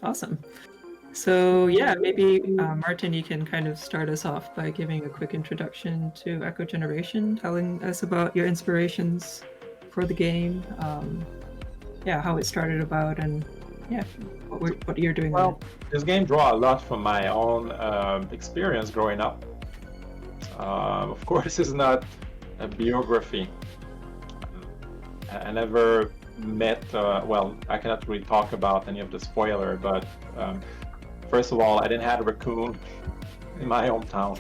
Awesome. So yeah, maybe Martin, you can kind of start us off by giving a quick introduction to Echo Generation, telling us about your inspirations for the game, yeah, how it started about, and yeah, what you're doing with it. Well, this game draw a lot from my own experience growing up. Of course, it's not a biography. I never met, well, I cannot really talk about any of the spoiler, but first of all, I didn't have a raccoon in my hometown.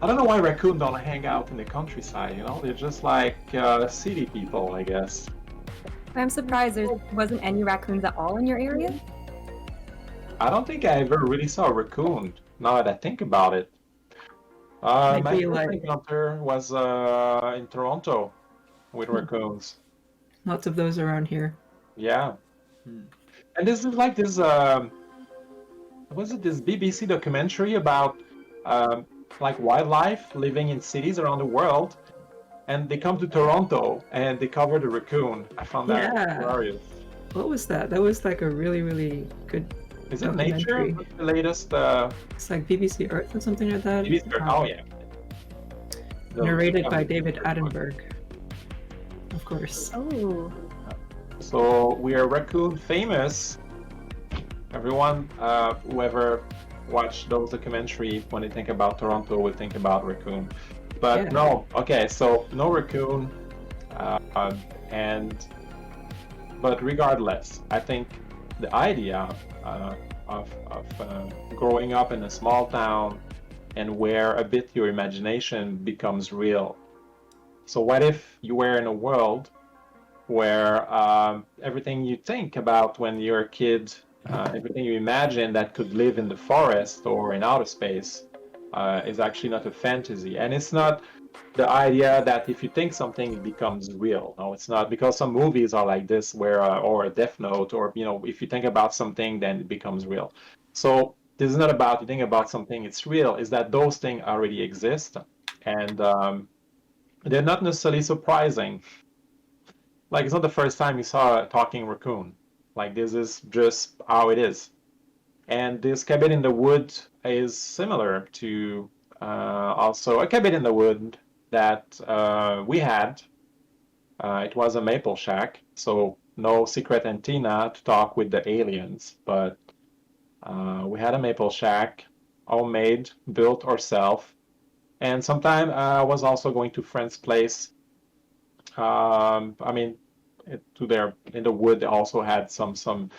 I don't know why raccoons don't hang out in the countryside, you know? They're just like city people, I guess. I'm surprised there wasn't any raccoons at all in your area. I don't think I ever really saw a raccoon, now that I think about it. My Maybe first like encounter was in Toronto with raccoons. lots of those around here. Yeah. And this is like this, was it this BBC documentary about like wildlife living in cities around the world? And they come to Toronto and they cover the raccoon. I found that Yeah. hilarious. What was that? That was like a really, really good Is it Nature? documentary. What's the latest? It's like BBC Earth or something like that. Oh yeah. Narrated by David Attenborough, of course. Oh, So we are raccoon famous. Everyone, whoever watched those documentary, when they think about Toronto, would think about raccoon. But Yeah. no, okay, so no raccoon, but regardless, I think the idea of growing up in a small town and where a bit your imagination becomes real. So what if you were in a world where everything you think about when you're a kid, everything you imagine that could live in the forest or in outer space is actually not a fantasy. And it's not the idea that if you think something, it becomes real. No, it's not, because some movies are like this, where or a Death Note, or if you think about something, then it becomes real. So this is not about you think about something, it's real. Is that those things already exist, and they're not necessarily surprising. Like, it's not the first time you saw a talking raccoon. Like, this is just how it is. And this cabin in the wood is similar to also a cabin in the wood that we had. It was a maple shack, so no secret antenna to talk with the aliens, but we had a maple shack, homemade, built ourselves. And sometime I was also going to friend's place. I mean, in the wood, they also had some.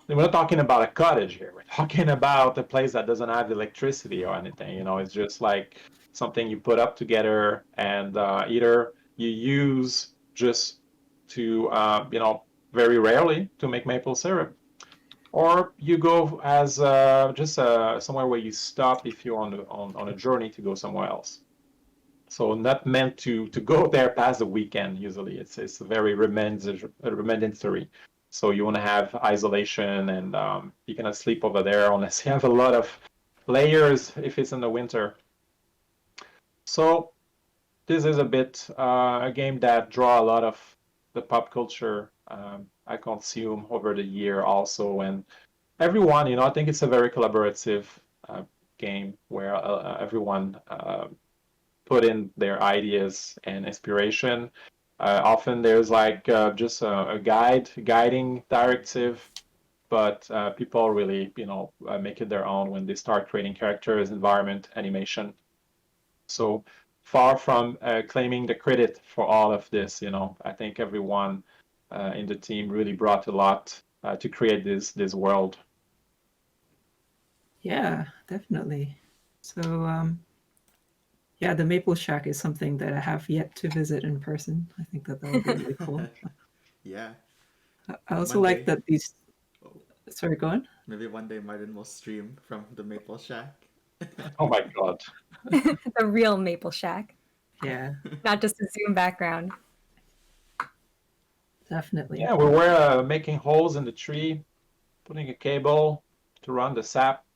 We're not talking about a cottage here. We're talking about a place that doesn't have electricity or anything. It's just like something you put up together, and either you use just to, very rarely to make maple syrup, or you go as just somewhere where you stop if you're on a journey to go somewhere else. So not meant to go there past the weekend. Usually, it's very rudimentary. So you want to have isolation, and you cannot sleep over there unless you have a lot of layers if it's in the winter. So this is a bit a game that draw a lot of the pop culture I consume over the year also, and everyone, I think it's a very collaborative game where everyone put in their ideas and inspiration. Often there's like just a guiding directive, but people really, make it their own when they start creating characters, environment, animation. So far from claiming the credit for all of this, I think everyone in the team really brought a lot to create this world. Yeah, definitely. So, yeah, the Maple Shack is something that I have yet to visit in person. I think that would be really cool. Yeah. I also One like day. that these. Oh, Sorry, go on. maybe one day Martin will stream from the Maple Shack. Oh my God. the real Maple Shack, Yeah, not just a Zoom background. definitely. Yeah, we were making holes in the tree, putting a cable to run the sap,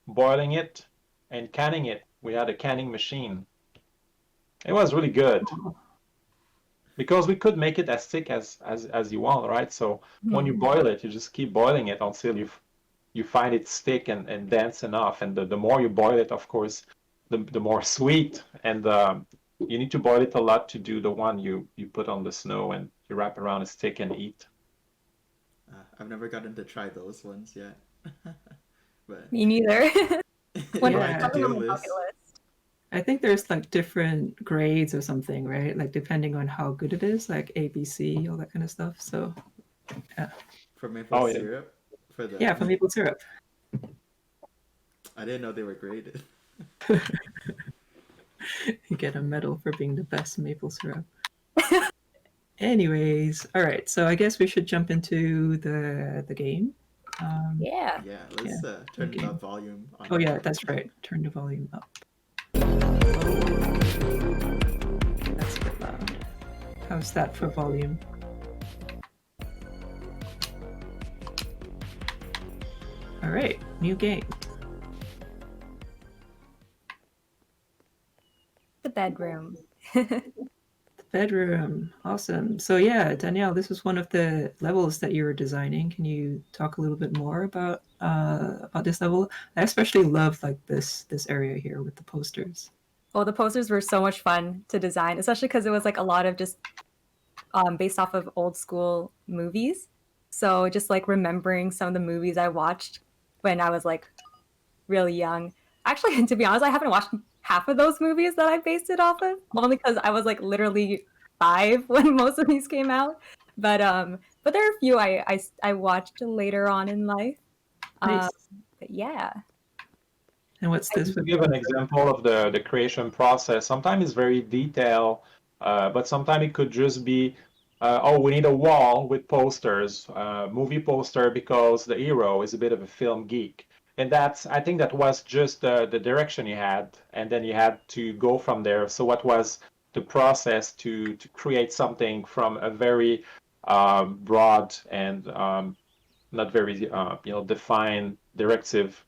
boiling it, and canning it. We had a canning machine. It was really good. because we could make it as thick as you want, right? So when you Mhm. boil it, you just keep boiling it until you find it thick and dense enough. And the more you boil it, of course, the more sweet. And you need to boil it a lot to do the one you put on the snow and you wrap around a stick and eat. I've never gotten to try those ones yet. But Me neither. in One my Yeah. probably on to-do my bucket list, list. I think there's like different grades or something, right? Like depending on how good it is, like A, B, C, all that kind of stuff. So yeah, for maple Oh yeah. syrup, for the yeah, for maple syrup. I didn't know they were graded. You get a medal for being the best maple syrup. Anyways, all right. So I guess we should jump into the game. Yeah. Yeah, Yeah, let's turn the okay. volume on. Oh yeah, that's right. Turn the volume up. That's a bit loud. How's that for volume? All right, new game. The bedroom. Bedroom. Awesome. So yeah, Danielle, this is one of the levels that you were designing. Can you talk a little bit more about this level? I especially love like this area here with the posters. Well, the posters were so much fun to design, especially because it was like a lot of just based off of old school movies. So just like remembering some of the movies I watched when I was like really young. Actually, to be honest, I haven't watched half of those movies that I based it off of, only because I was like literally 5 when most of these came out. But there are a few I watched later on in life. Um, Nice. but yeah. And what's this To with give an example of the creation process, sometimes it's very detailed, but sometimes it could just be, oh, we need a wall with posters, movie poster because the hero is a bit of a film geek. And I think that was just the direction you had, and then you had to go from there. So what was the process to create something from a very broad and not very defined directive?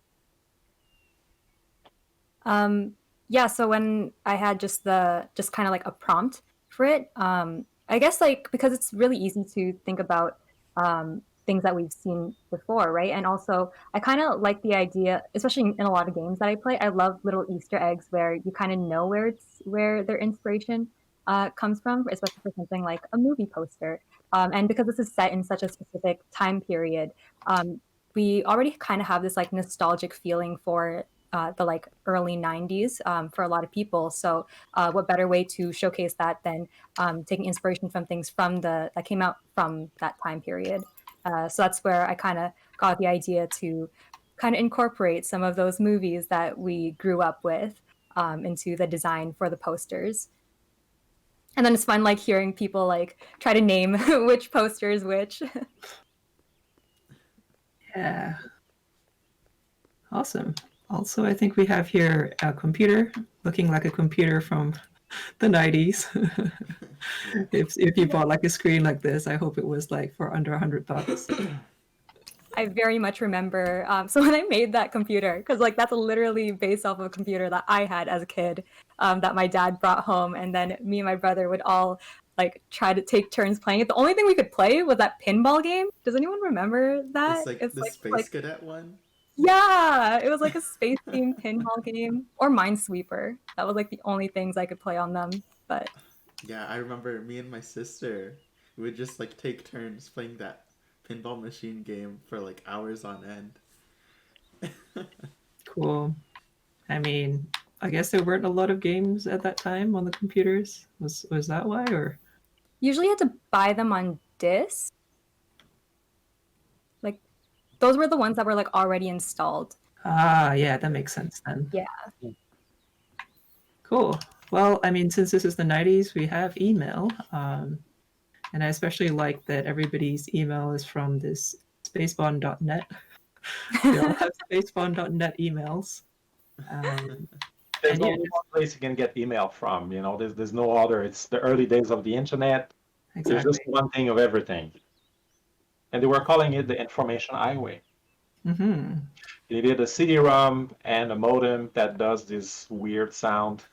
Um, yeah, so when I had just kind of like a prompt for it, I guess like because it's really easy to think about things that we've seen before, right? And also I kind of like the idea, especially in a lot of games that I play, I love little Easter eggs where you kind of know where their inspiration comes from, especially for something like a movie poster. And because this is set in such a specific time period, we already kind of have this like nostalgic feeling for the like early 90s for a lot of people. So what better way to showcase that than taking inspiration from things that came out from that time period. So that's where I kind of got the idea to kind of incorporate some of those movies that we grew up with into the design for the posters. And then it's fun like hearing people like try to name which poster is which. Yeah. Awesome. Also, I think we have here a computer looking like a computer from the 90s. If you bought like a screen like this, I hope it was like for under $100. I very much remember. So when I made that computer, because like that's literally based off of a computer that I had as a kid, that my dad brought home, and then me and my brother would all like try to take turns playing it. The only thing we could play was that pinball game. Does anyone remember It's that? like It's the like Space Cadet one. yeah, it was like a space themed pinball game or Minesweeper. That was like the only things I could play on them. But Yeah, I remember me and my sister we would just like take turns playing that pinball machine game for like hours on end. Cool. I mean, I guess there weren't a lot of games at that time on the computers. Was that why, or? usually you had to buy them on disc. Like those were the ones that were like already installed. Ah, yeah, that makes sense then. Yeah. Cool. Well, I mean, since this is the 90s, we have email. And I especially like that everybody's email is from this spacebond.net. We all have spacebond.net emails. There's And yeah, only one place you can get email from. There's no other. It's the early days of the internet. There's exactly. just one thing of everything. And they were calling it the information highway. Mm-hmm. You needed a CD-ROM and a modem that does this weird sound.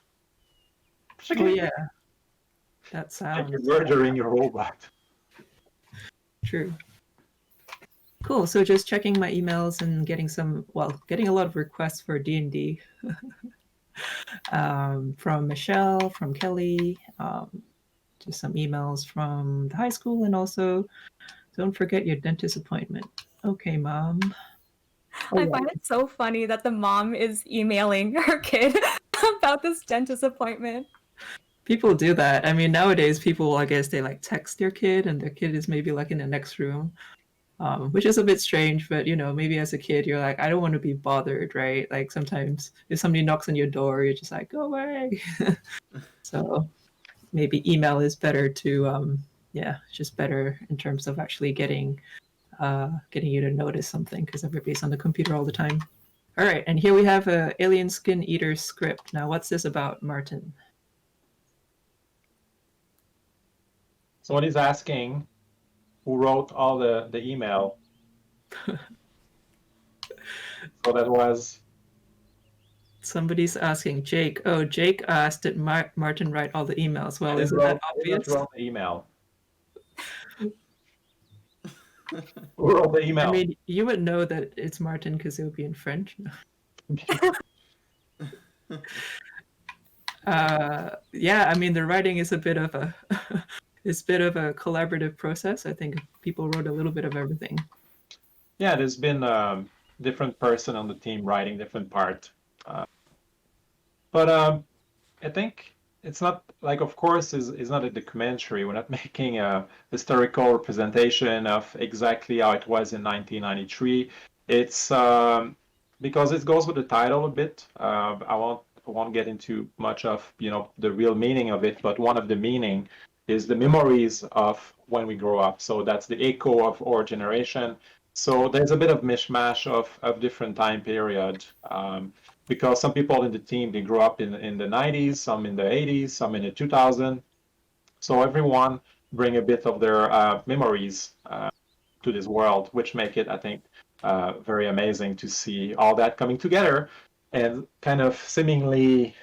Oh yeah. That Like sounds you're murdering your robot. true. Cool. So just checking my emails and getting getting a lot of requests for D&D from Michelle, from Kelly, just some emails from the high school, and also don't forget your dentist appointment. Okay, Mom. I find it so funny that the mom is emailing her kid about this dentist appointment. People do that. I mean, nowadays people, I guess, they like text their kid, and their kid is maybe like in the next room, which is a bit strange. But maybe as a kid, you're like, I don't want to be bothered, right? Like sometimes if somebody knocks on your door, you're just like, go away. So maybe email is better to, just better in terms of actually getting you to notice something because everybody's on the computer all the time. All right, and here we have a Alien Skin Eater script. Now, what's this about, Martin? So what he's asking, who wrote all the email? So that was Somebody's asking Jake. Oh, Jake asked, did Martin write all the emails? Well, isn't that obvious? Who wrote the email? Who wrote the email? I mean, you would know that it's Martin because it would be in French. Yeah, I mean, the writing is a bit of a collaborative process. I think people wrote a little bit of everything. Yeah, there's been different person on the team writing different part. But I think it's not like, of course, is not a documentary. We're not making a historical representation of exactly how it was in 1993. It's because it goes with the title a bit. I won't get into much of the real meaning of it, but one of the meaning is the memories of when we grow up. So that's the echo of our generation. So there's a bit of mishmash of different time period. Because some people in the team, they grew up in the 90s, some in the 80s, some in the 2000s. So everyone bring a bit of their memories to this world, which make it, I think, very amazing to see all that coming together and kind of seemingly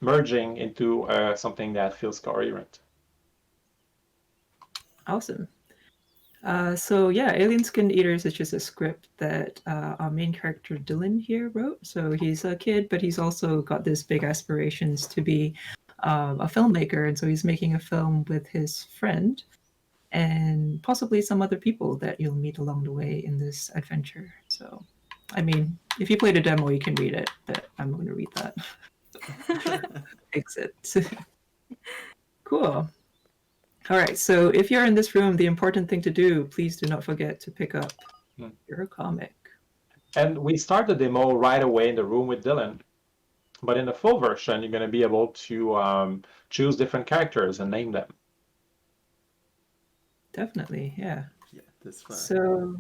merging into something that feels coherent. Awesome. So yeah, Alien Skin Eaters is just a script that our main character Dylan here wrote. So he's a kid, but he's also got this big aspirations to be a filmmaker, and so he's making a film with his friend and possibly some other people that you'll meet along the way in this adventure. So, I mean, if you play the demo, you can read it, but I'm going to read that. Exit. Cool. All right, so if you're in this room, the important thing to do, please do not forget to pick up your comic. And we start the demo right away in the room with Dylan. But in the full version, you're going to be able to choose different characters and name them. Definitely, yeah. Yeah, that's fine. So,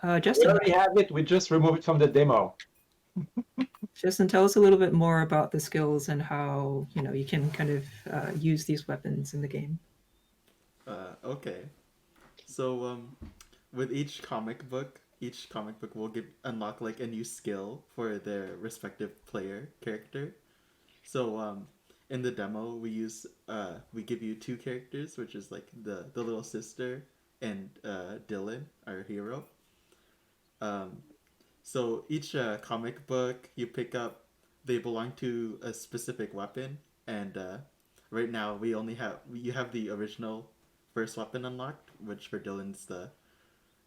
We Justin, already have it. We just removed it from the demo. tell us a little bit more about the skills and how you can kind of use these weapons in the game. Okay. So with each comic book will unlock like a new skill for their respective player character. So in the demo we give you two characters, which is like the little sister and Dylan, our hero. So each comic book you pick up, they belong to a specific weapon, and right now you have the original first weapon unlocked, which for Dylan's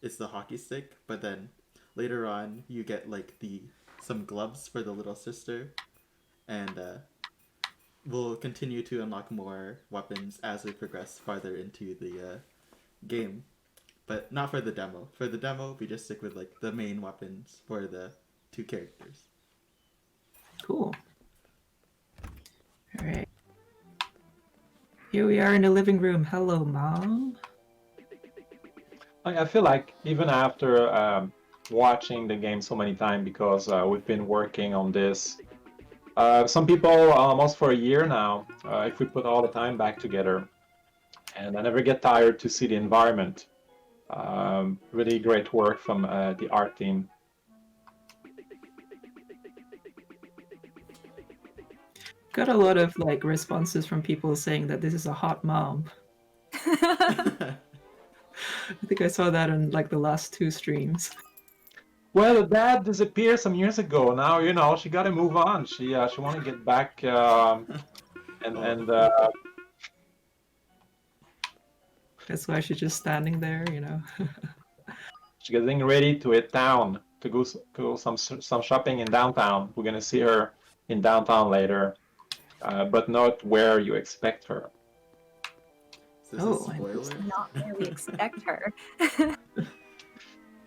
it's the hockey stick. But then later on you get like some gloves for the little sister, and we'll continue to unlock more weapons as we progress farther into the game. But not for the demo. For the demo, we just stick with like the main weapons for the two characters. Cool. All right. Here we are in the living room. Hello, Mom. I feel like even after watching the game so many times, because we've been working on this, some people almost for a year now, if we put all the time back together, and I never get tired to see the environment. Really great work from the art team. got a lot of like responses from people saying that this is a hot mom. I think I saw that on like the last 2 streams. Well, dad disappeared some years ago. Now, she got to move on. She want to get back and That's why she's just standing there, she's getting ready to hit town to go some shopping in downtown. We're gonna see her in downtown later, but not where you expect her. Is this Oh, a spoiler? Not where we expect her.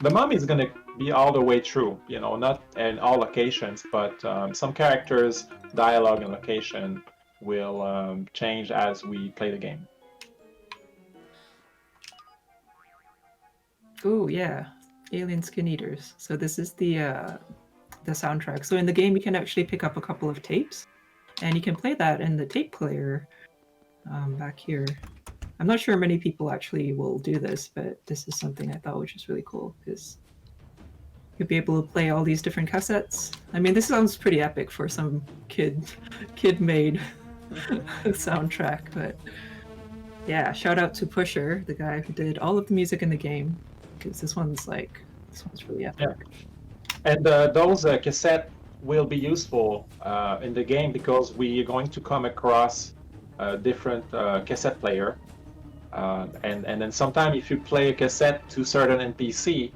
The mom is gonna be all the way through, not in all locations, but some characters, dialogue, and location will change as we play the game. Oh yeah, Alien Skin Eaters. So this is the soundtrack. So in the game, you can actually pick up a couple of tapes, and you can play that in the tape player back here. I'm not sure many people actually will do this, but this is something I thought was just really cool because you'll be able to play all these different cassettes. I mean, this sounds pretty epic for some kid-made soundtrack, but yeah, shout out to Pusher, the guy who did all of the music in the game, because this one's really epic. Yeah. And those cassettes will be useful in the game because we are going to come across a different cassette player. And then sometime if you play a cassette to certain NPC,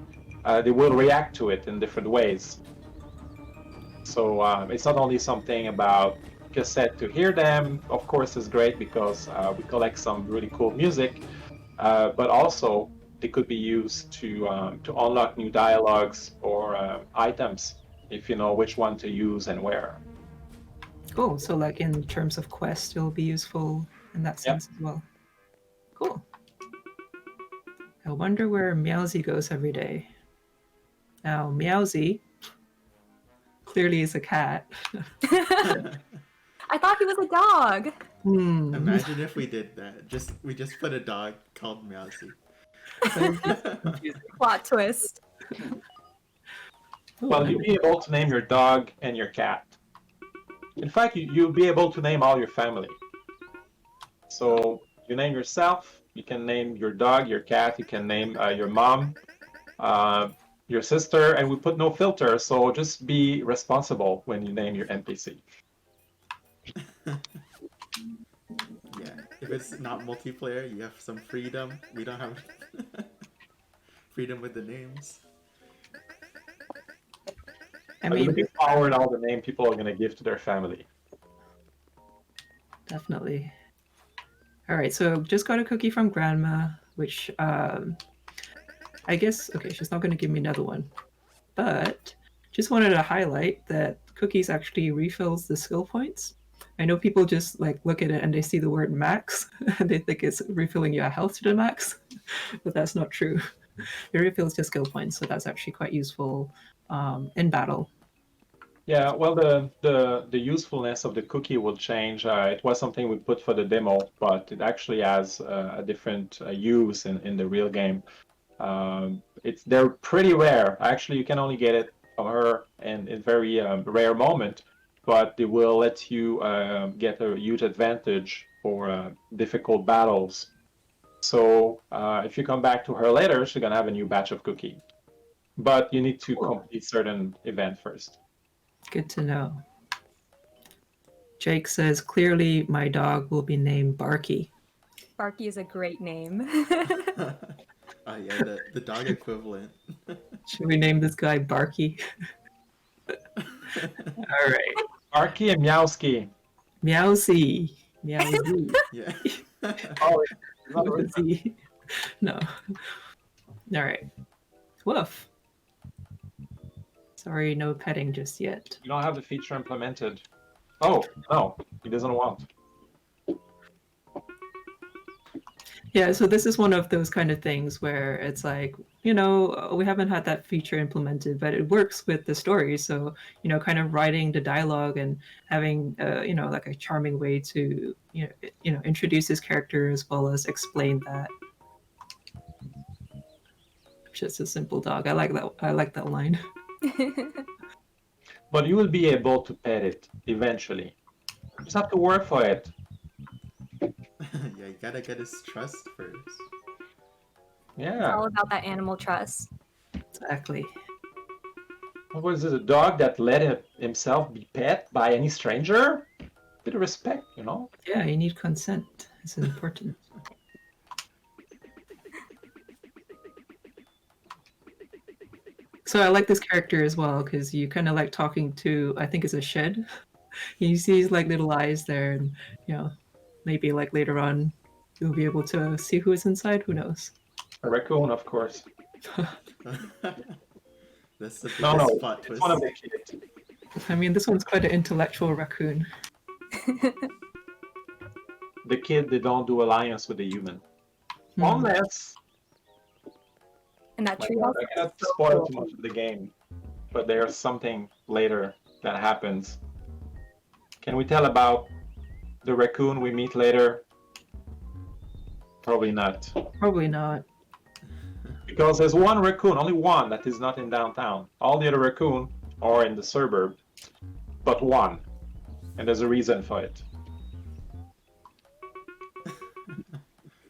they will react to it in different ways. So it's not only something about cassette to hear them, of course is great because we collect some really cool music, but also they could be used to unlock new dialogues or items if you know which one to use and where. Cool. So like in terms of quest, it'll be useful in that sense as well. Cool. I wonder where Meowsy goes every day. Now, Meowsy clearly is a cat. I thought he was a dog. Imagine if we did that. We just put a dog called Meowsy. Plot twist. Well, you'll be able to name your dog and your cat. In fact, you'll be able to name all your family. So you name yourself, you can name your dog, your cat, you can name your mom, your sister, and we put no filter, so just be responsible when you name your NPC. Yeah, if it's not multiplayer, you have some freedom. We don't have freedom with the names. I mean, looking forward all the name people are going to give to their family. Definitely. All right, so just got a cookie from Grandma, which I guess, okay, she's not going to give me another one. But just wanted to highlight that cookies actually refills the skill points. I know people just like look at it and they see the word max and they think it's refilling your health to the max, but that's not true. It refills your skill points, so that's actually quite useful in battle. Yeah, well, the usefulness of the cookie will change. It was something we put for the demo, but it actually has a different use in the real game. They're pretty rare. Actually, you can only get it from her in a very rare moment, but they will let you get a huge advantage for difficult battles. So if you come back to her later, she's gonna have a new batch of cookie. But you need to complete certain event first. Good to know. Jake says, clearly my dog will be named Barky. Barky is a great name. Yeah, the dog equivalent. Should we name this guy Barky? All right. Barky and Meowski. Meowsy. Meowsy. Yeah. Oh, Meowsy. No. All right. Woof. Sorry, no petting just yet. you don't have the feature implemented. Oh, no, he doesn't want. Yeah, so this is one of those kind of things where it's like, we haven't had that feature implemented, but it works with the story. So, kind of writing the dialogue and having, like a charming way to, introduce his character as well as explain that. Just a simple dog. I like that. I like that line. But you will be able to pet it eventually. Just have to work for it. Yeah, you gotta get his trust first. It's Yeah. all about that animal trust. Exactly. What was it? A dog that let himself be pet by any stranger? Bit of respect, you know? Yeah, you need consent. It's important. So I like this character as well because you kind of like talking to, I think it's a shed. You see his like little eyes there, and you know, maybe like later on you'll be able to see who is inside. Who knows? A raccoon, of course. That's the No, biggest no, plot it's twist. one of the kids. I mean, this one's quite an intellectual raccoon. The kid, they don't do alliance with the human. Hmm. Unless, And that my tree God, house. I cannot spoil too much of the game, but there's something later that happens. Can we tell about the raccoon we meet later? Probably not. Probably not. Because there's one raccoon, only one, that is not in downtown. All the other raccoon are in the suburb, but one. And there's a reason for it.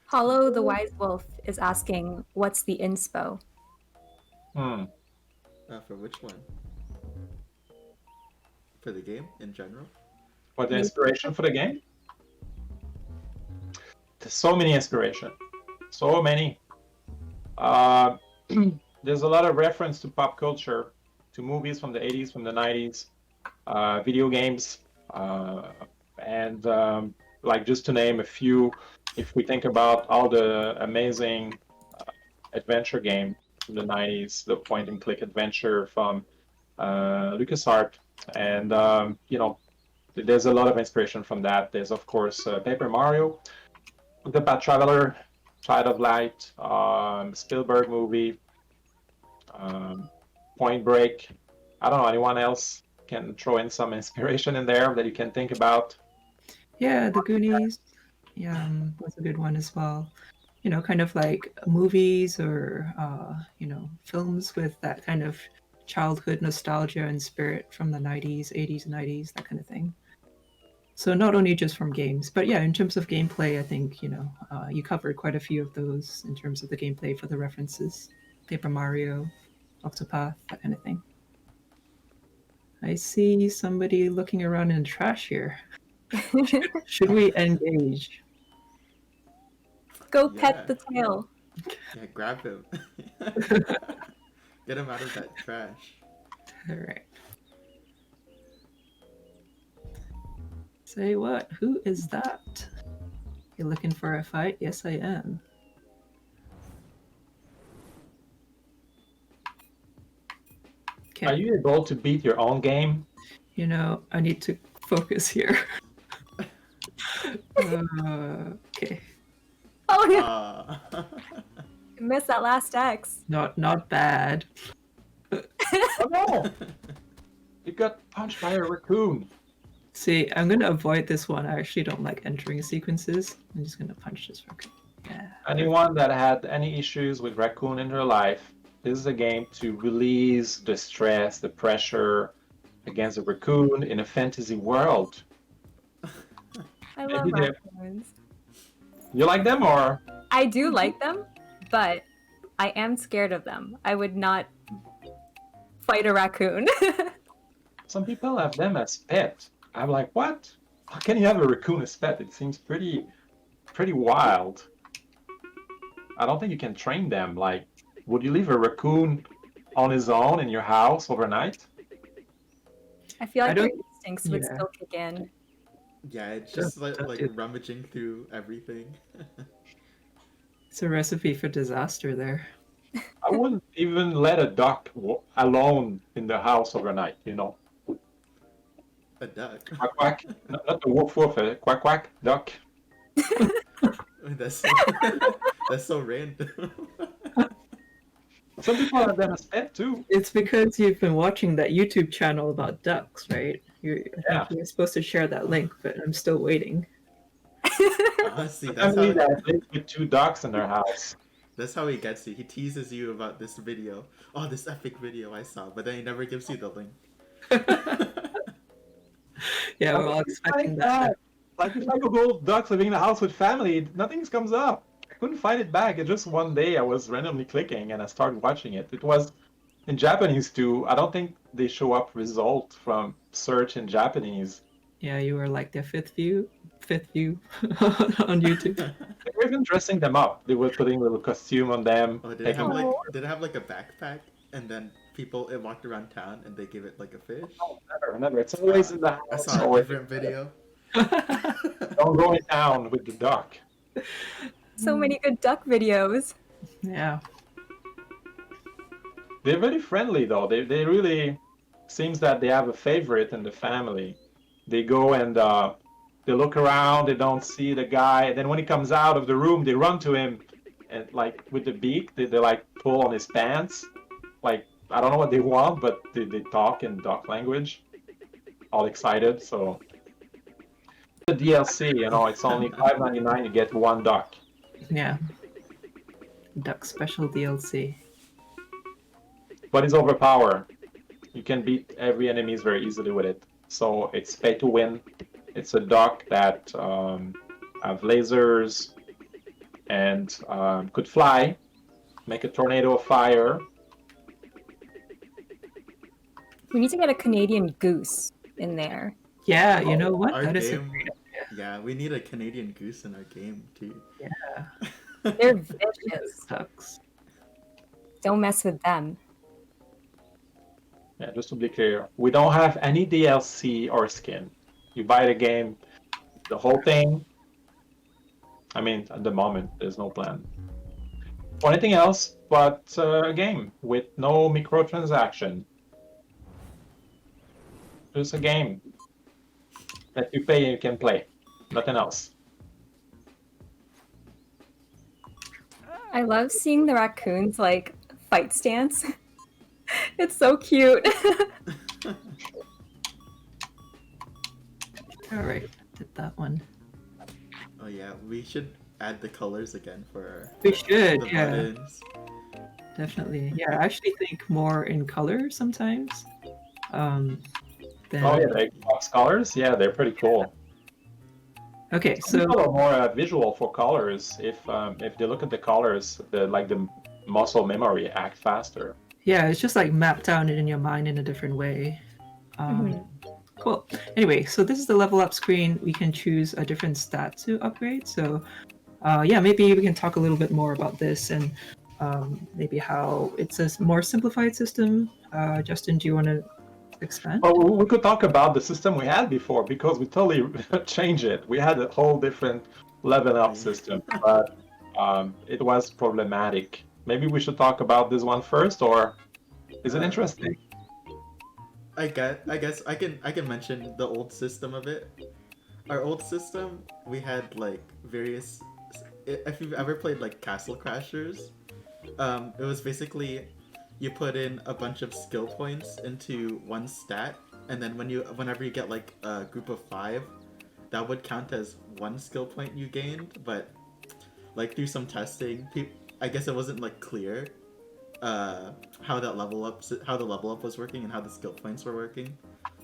Hollow the Wise Wolf is asking, what's the inspo? For which one? For the game in general? What the inspiration for the game? There's so many inspiration. So many. There's a lot of reference to pop culture, to movies from the 80s, from the 90s, video games, and like just to name a few, if we think about all the amazing adventure game from the 90s, the point and click adventure from LucasArts, and you know, there's a lot of inspiration from that. There's of course Paper Mario, The Bad Traveler, Child of Light, Spielberg movie, Point Break. I don't know, anyone else can throw in some inspiration in there that you can think about? Yeah, The Goonies. Yeah, was a good one as well. You know, kind of like movies or you know, films with that kind of childhood nostalgia and spirit from the 90s, 80s, 90s, that kind of thing. So not only just from games, but yeah, in terms of gameplay, I think, you know, you covered quite a few of those in terms of the gameplay for the references. Paper Mario, Octopath, that kind of thing. I see somebody looking around in trash here. Should we engage? Go Yeah. pet the tail. Yeah, grab him. Get him out of that trash. All right. Say what? Who is that? You looking for a fight? Yes, I am. Okay. Are you able to beat your own game? You know, I need to focus here. Okay. Oh yeah, missed that last X. Not bad. Oh no! You got punched by a raccoon. See, I'm gonna avoid this one. I actually don't like entering sequences. I'm just gonna punch this raccoon. Yeah. Anyone that had any issues with raccoon in their life, this is a game to release the stress, the pressure against a raccoon in a fantasy world. I love Maybe they- raccoons. You like them or? I do like them, but I am scared of them. I would not fight a raccoon. Some people have them as pet. I'm like, what? How can you have a raccoon as pet? It seems pretty wild. I don't think you can train them. Like, would you leave a raccoon on his own in your house overnight? I feel like I their don't- instincts would yeah. still kick in. Yeah, it's just like That's- rummaging through everything. It's a recipe for disaster there. I wouldn't even let a duck alone in the house overnight, you know. A duck. Quack quack. Not the woof woof, quack quack, duck. That's so, that's so random. Some people have them as pet too. It's because you've been watching that YouTube channel about ducks, right? I Yeah. think you're supposed to share that link, but I'm still waiting. See, that's Family how, that lives with 2 ducks in their house. that's how he gets you. He teases you about this video. Oh, this epic video I saw, but then he never gives you the link. Yeah, I we're all couldn't expecting find that. Like if I Google ducks living in a house with family, nothing comes up. I couldn't find it back. And just one day I was randomly clicking and I started watching it. It was in Japanese too. I don't think they show up result from search in Japanese. Yeah, you were like their fifth view on YouTube. They were even dressing them up. They were putting a little costume on them, Oh, taking did it have like a backpack and then it walked around town and they give it like a fish? never. It's always in the I house. saw a Always. different video. Don't go in town with the duck. So many good duck videos. Yeah. They're very friendly though. They really seems that they have a favorite in the family. They go and they look around. They don't see the guy. And then when he comes out of the room, they run to him and like with the beak, they like pull on his pants. Like I don't know what they want, but they talk in duck language. All excited. So the DLC, it's only $5.99. You get one duck. Yeah. Duck special DLC. But it's overpowered. You can beat every enemies very easily with it. So it's pay to win. It's a duck that have lasers and could fly, make a tornado of fire. We need to get a Canadian goose in there. Yeah, you know what? Our That is a game, great yeah, we need a Canadian goose in our game too. Yeah. They're vicious. Sucks. Don't mess with them. Yeah, just to be clear, we don't have any DLC or skin. You buy the game, the whole thing. I mean, at the moment, there's no plan for anything else but a game with no microtransaction. Just a game that you pay and you can play. Nothing else. I love seeing the raccoons like fight stance. It's so cute. All right, did that one. Oh yeah, we should add the colors again for We should, the yeah, buttons. definitely. Yeah, I actually think more in color sometimes. Than... Oh yeah, the Xbox colors. Yeah, they're pretty cool. Okay, Some so people are more visual for colors. If they look at the colors, the muscle memory act faster. yeah, it's just like mapped out in your mind in a different way. Cool. Anyway, so this is the level up screen. We can choose a different stat to upgrade. So yeah, maybe we can talk a little bit more about this and maybe how it's a more simplified system. Justin, do you want to expand? Well, we could talk about the system we had before because we totally changed it. We had a whole different level up system, but it was problematic. Maybe we should talk about this one first, or is it interesting? I guess I can mention the old system of it. Our old system, we had like various. If you've ever played like Castle Crashers, it was basically you put in a bunch of skill points into one stat, and then whenever you get like a group of 5, that would count as one skill point you gained. But like through some testing, I guess it wasn't like clear how the level up was working and how the skill points were working.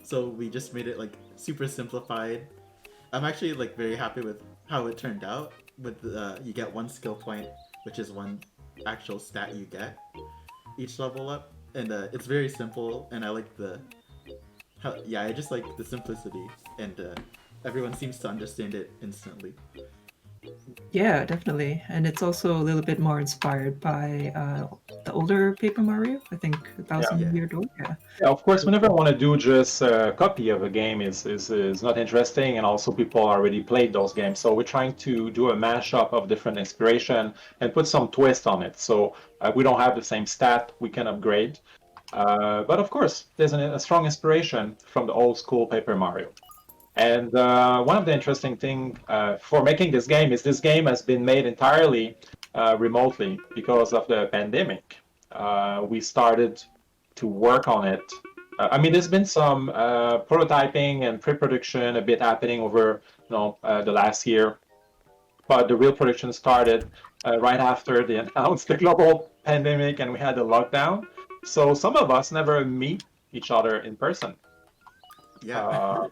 So we just made it like super simplified. I'm actually like very happy with how it turned out. With you get one skill point, which is one actual stat you get each level up, and it's very simple. And I like I just like the simplicity, and everyone seems to understand it instantly. Yeah, definitely. And it's also a little bit more inspired by the older Paper Mario. I think 1,000-year door. Yeah. Yeah, of course, whenever I want to do just a copy of a game is not interesting, and also people already played those games. So we're trying to do a mashup of different inspiration and put some twist on it. So we don't have the same stat, we can upgrade. But of course, there's a strong inspiration from the old school Paper Mario. And one of the interesting things for making this game is this game has been made entirely remotely because of the pandemic. We started to work on it. I mean, there's been some prototyping and pre-production a bit happening over the last year, but the real production started right after they announced the global pandemic and we had the lockdown. So some of us never meet each other in person. Yeah.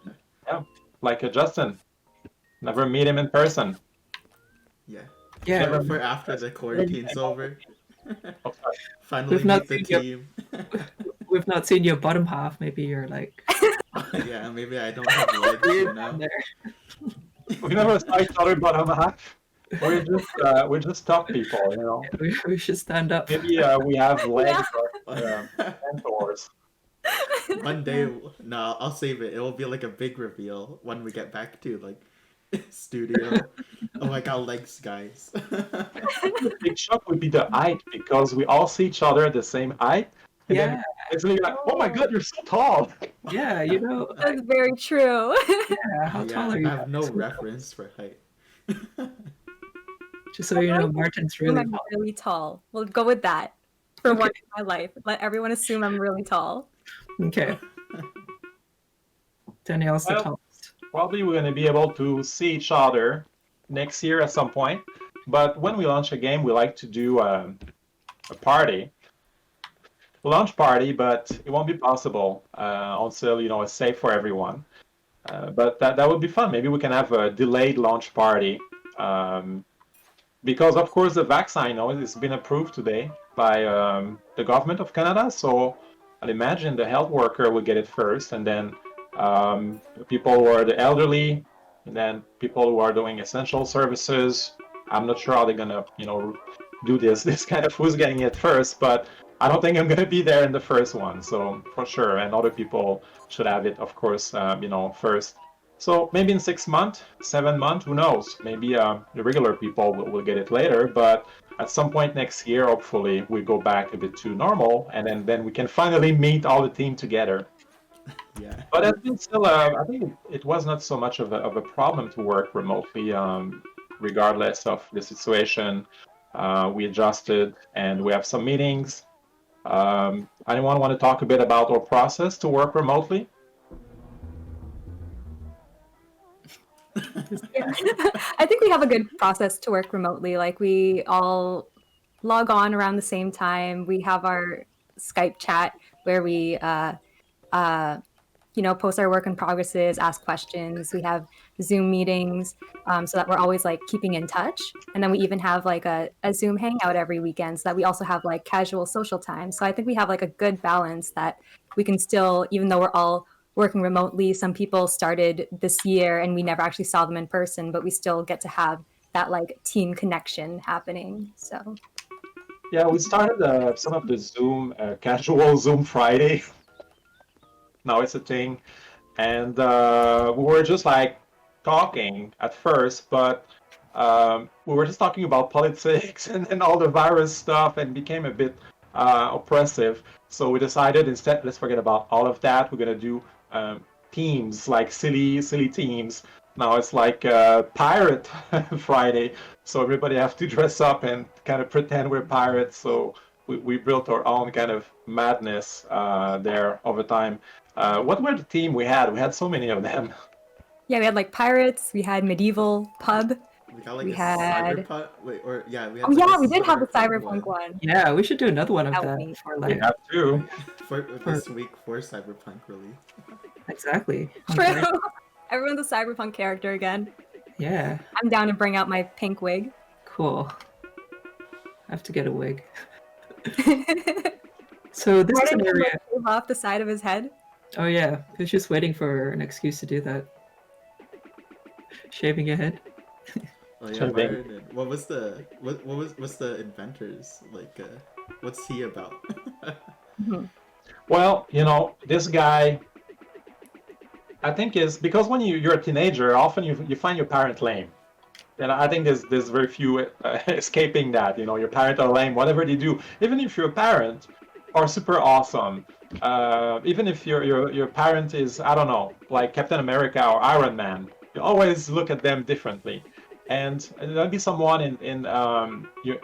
Yeah, like Justin. Never meet him in person. Yeah. Yeah, Never For meet after the and quarantine's over. oh, sorry. Finally we've not meet the seen your team. we've not seen your bottom half. Maybe you're like Yeah, maybe I don't have legs, weird you down know? there. We never saw each other bottom half. We're just top people, you know. We should stand up. Maybe we have Yeah. legs or mentors. One day, no, I'll save it. It will be like a big reveal when we get back to like studio. Oh, I got legs, guys. The big shock would be the height because we all see each other at the same height, and then Yeah, it's really like, oh my god, you're so tall. yeah, you know, That's very true. yeah, how tall Yeah, are I you have no guys? reference for height. Just so you know, Martin's Assume really I'm tall. really tall. We'll go with that for Okay. once in my life. Let everyone assume I'm really tall. Okay, Danielle's the Well, tallest. probably we're going to be able to see each other next year at some point. But when we launch a game, we like to do a party, a launch party, but it won't be possible until it's safe for everyone. But that would be fun. Maybe we can have a delayed launch party. Because of course the vaccine it's been approved today by the government of Canada. So I'd imagine the health worker will get it first, and then people who are the elderly, and then people who are doing essential services. I'm not sure how they're gonna do this kind of who's getting it first, but I don't think I'm gonna be there in the first one. So for sure, and other people should have it, of course, first. So maybe in 6 months, 7 months, who knows? Maybe the regular people will get it later, but at some point next year, hopefully, we go back a bit to normal, and then we can finally meet all the team together. Yeah. But it's been still, I think it was not so much of a problem to work remotely, regardless of the situation. We adjusted, and we have some meetings. Anyone want to talk a bit about our process to work remotely? Yeah. I think we have a good process to work remotely. Like we all log on around the same time. We have our Skype chat where we post our work in progresses, ask questions. We have Zoom meetings so that we're always like keeping in touch. And then we even have like a Zoom hangout every weekend so that we also have like casual social time. So I think we have like a good balance that we can still, even though we're all working remotely, some people started this year and we never actually saw them in person, but we still get to have that like team connection happening. So Yeah, we started some of the Zoom, casual Zoom Friday. Now it's a thing. And we were just like talking at first, but we were just talking about politics and all the virus stuff and became a bit oppressive. So we decided instead, let's forget about all of that. We're going to do teams, like silly teams. Now it's like Pirate Friday. So everybody have to dress up and kind of pretend we're pirates. So we built our own kind of madness there over time. What were the team we had? We had so many of them. yeah, we had like pirates, we had medieval pub. We got like We a had- cyberpunk. Wait, or yeah, we had. Oh like yeah, a we did have the cyberpunk cyberpunk one. Yeah, we should do another one of That that would be for We like have to. for this week for cyberpunk release. exactly. True. Okay. Everyone's a cyberpunk character again. Yeah, I'm down to bring out my pink wig. cool. I have to get a wig. So this is Martin an can area. like shave off the side of his head. Oh yeah, I was just waiting for an excuse to do that. Shaving your head. Oh yeah, Sure thing. Byron. What was the what's the inventors like? What's he about? Well, this guy, I think is because when you're a teenager, often you find your parent lame. And I think there's very few escaping that. Your parents are lame, whatever they do. Even if your parent are super awesome, even if your parent is, I don't know, like Captain America or Iron Man, you always look at them differently. And there'll be someone in your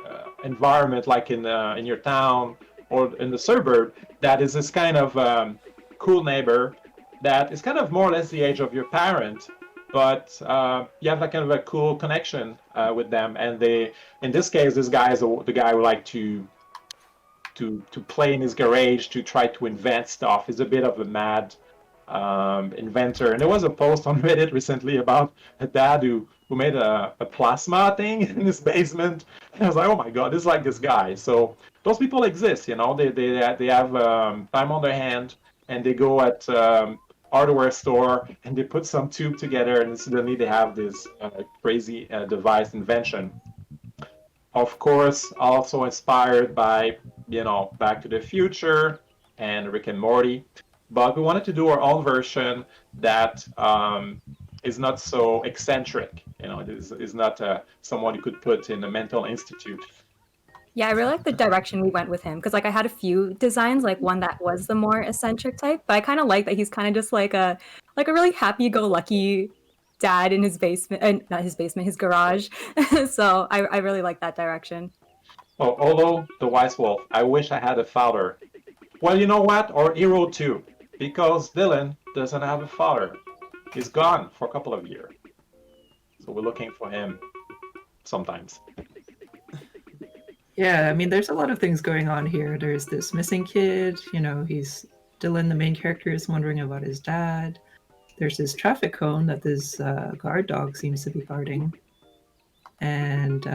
environment, like in your town or in the suburb, that is this kind of cool neighbor that is kind of more or less the age of your parent, but you have that kind of a cool connection with them. And in this case, this guy is the guy who like to play in his garage to try to invent stuff. He's a bit of a mad Inventor. And there was a post on Reddit recently about a dad who made a plasma thing in his basement. And I was like, oh my god, this is like this guy. So those people exist, you know. They have time on their hand, and they go at hardware store and they put some tube together, and suddenly they have this crazy device invention. Of course, also inspired by, you know, Back to the Future and Rick and Morty. But we wanted to do our own version that is not so eccentric. You know, it is not someone you could put in a mental institute. Yeah, I really like the direction we went with him because like I had a few designs, like one that was the more eccentric type, but I kind of like that he's kind of just like a really happy-go-lucky dad in his basement, not his basement, his garage. So I really like that direction. Oh, although the Wise Wolf, I wish I had a father. Well, you know what? Or hero too, because Dylan doesn't have a father. He's gone for a couple of years, so we're looking for him sometimes. Yeah, I mean, there's a lot of things going on here. There's this missing kid, you know, he's Dylan, the main character, is wondering about his dad. There's this traffic cone that this guard dog seems to be guarding. And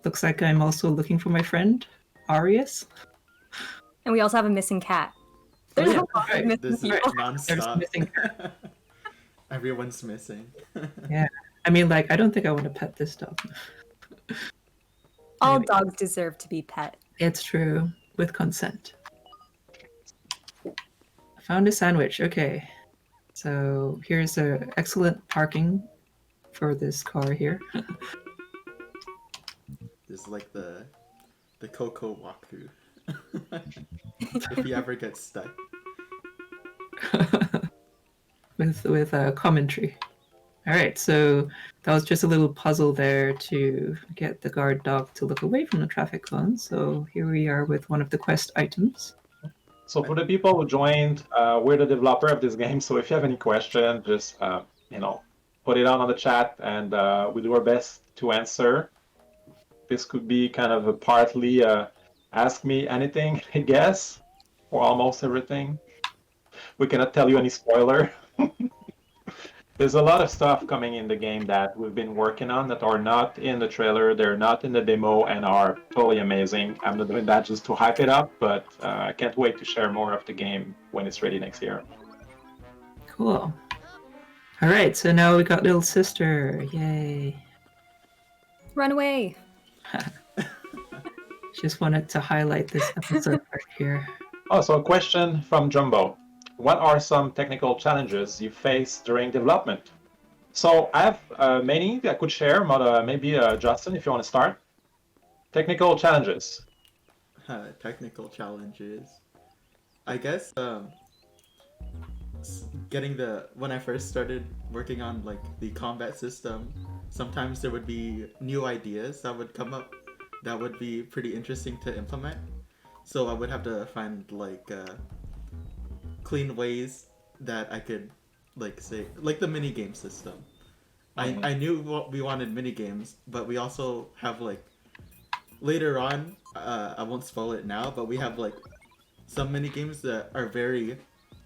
looks like I'm also looking for my friend, Arius. And we also have a missing cat. Oh, There's yeah, a lot right. of missing This is people. There's nonstop. missing. Everyone's missing. Yeah. I mean, like, I don't think I want to pet this dog. All Maybe. dogs deserve to be pet. It's true, with consent. I found a sandwich. Okay. So here's a excellent parking for this car here. This is like the Coco walkthrough. If you ever get stuck. with commentary. All right, so that was just a little puzzle there to get the guard dog to look away from the traffic cone. So here we are with one of the quest items. So for the people who joined, we're the developer of this game. So if you have any question, just you know, put it on the chat, and we do our best to answer. This could be kind of a partly ask me anything, I guess, for almost everything. We cannot tell you any spoiler. There's a lot of stuff coming in the game that we've been working on that are not in the trailer, they're not in the demo, and are totally amazing. I'm not doing that just to hype it up, but I can't wait to share more of the game when it's ready next year. Cool. All right, so now we got little sister. Yay. Run away. Just wanted to highlight this episode right here. Oh, so a question from Jumbo. What are some technical challenges you face during development? So I have many I could share, but maybe Justin, if you want to start. Technical challenges. Technical challenges. I guess getting when I first started working on like the combat system, sometimes there would be new ideas that would come up that would be pretty interesting to implement. So I would have to find like clean ways that I could like say like the mini game system. I knew what we wanted mini games, but we also have like later on, I won't spoil it now, but we have like some mini games that are very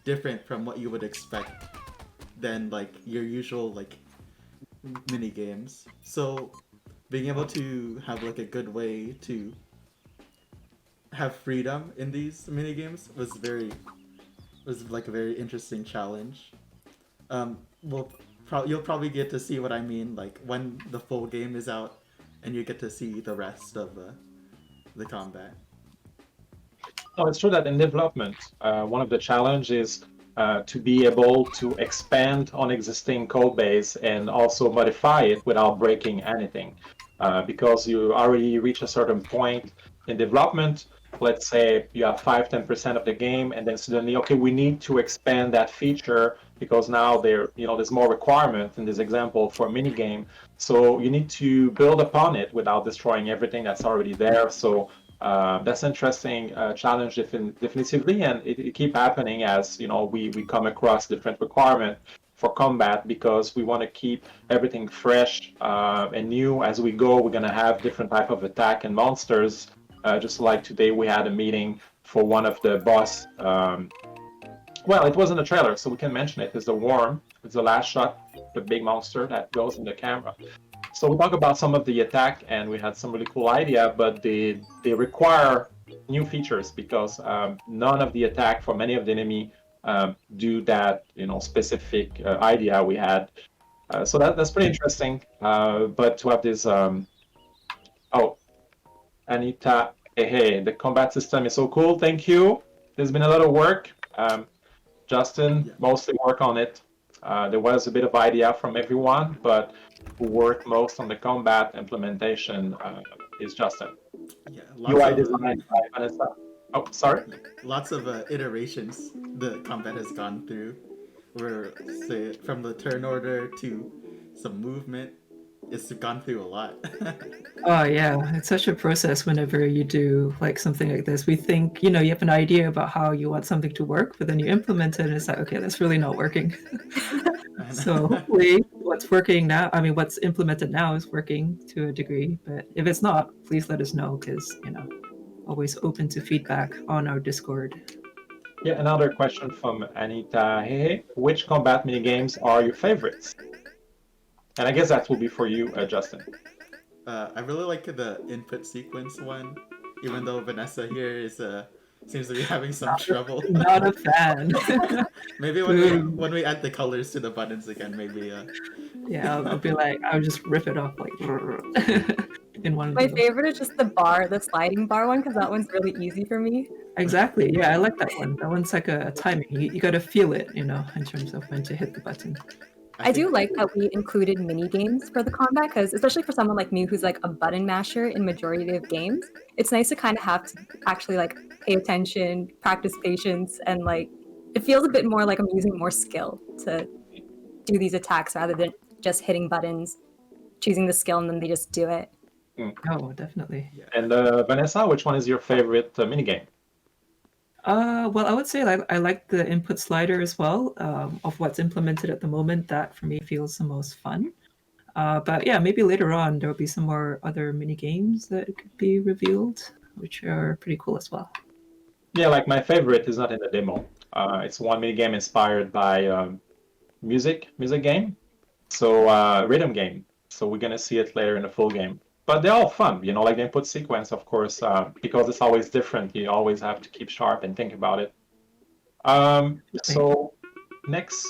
different from what you would expect than like your usual like mini games. So being able to have like a good way to have freedom in these mini games was like a very interesting challenge. You'll probably get to see what I mean like when the full game is out and you get to see the rest of the combat. No, it's true that in development, one of the challenges is to be able to expand on existing code base and also modify it without breaking anything. Because you already reach a certain point in development, let's say you have 5-10% of the game, and then suddenly, okay, we need to expand that feature because now there's more requirement in this example for a mini game. So you need to build upon it without destroying everything that's already there. So that's an interesting challenge definitively, and it keep happening as we come across different requirements for combat because we want to keep everything fresh and new as we go. We're going to have different type of attack and monsters. Just like today we had a meeting for one of the boss well, it was in the trailer, so we can mention it. It's the worm. It's the last shot, the big monster that goes in the camera. So we talk about some of the attack, and we had some really cool idea, but they require new features because none of the attack for many of the enemy do that specific idea we had. So that's pretty interesting. But to have this, oh, Anita, hey, the combat system is so cool. Thank you. There's been a lot of work. Justin mostly worked on it. There was a bit of idea from everyone, but who worked most on the combat implementation is Justin. Yeah, UI design by Vanessa. Oh, sorry. Lots of iterations the combat has gone through, where say from the turn order to some movement, it's gone through a lot. Oh yeah, it's such a process whenever you do like something like this. We think, you have an idea about how you want something to work, but then you implement it and it's like, okay, that's really not working. So hopefully what's working now, what's implemented now is working to a degree, but if it's not, please let us know because, always open to feedback on our Discord. Yeah, another question from Anita. Hey, which combat minigames are your favorites? And I guess that will be for you, Justin. I really like the input sequence one, even though Vanessa here seems to be having some trouble. Not a fan. Maybe when we add the colors to the buttons again, maybe. Yeah, I'll be like, I'll just rip it off like in one. My favorite is just the sliding bar one, because that one's really easy for me. Exactly. Yeah, I like that one. That one's like a timing. You got to feel it, in terms of when to hit the button. I do like that we included mini games for the combat, because especially for someone like me who's like a button masher in majority of games, it's nice to kind of have to actually like pay attention, practice patience, and like it feels a bit more like I'm using more skill to do these attacks rather than just hitting buttons, choosing the skill, and then they just do it. Oh, definitely. And Vanessa, which one is your favorite minigame? Well, I would say I like the input slider as well, of what's implemented at the moment. That for me feels the most fun. But yeah, maybe later on there will be some more other mini games that could be revealed, which are pretty cool as well. Yeah, like my favorite is not in the demo. It's one mini game inspired by music game, so rhythm game. So we're gonna see it later in the full game. But they're all fun, like the input sequence, of course, because it's always different. You always have to keep sharp and think about it. So next,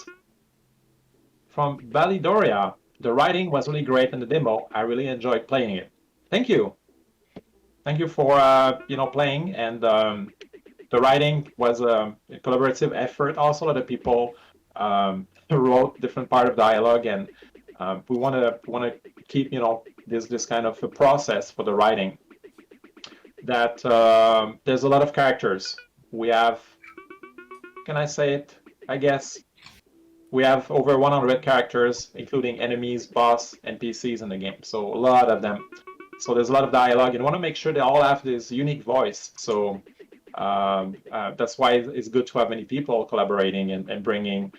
from Validoria, the writing was really great in the demo. I really enjoyed playing it. Thank you. Thank you for playing, and the writing was a collaborative effort. Also, a lot of people wrote different part of dialogue, and we want to keep this kind of a process for the writing. That there's a lot of characters. We have, can I say it? I guess we have over 100 characters, including enemies, boss, NPCs in the game. So a lot of them. So there's a lot of dialogue, and we want to make sure they all have this unique voice. So that's why it's good to have many people collaborating and bringing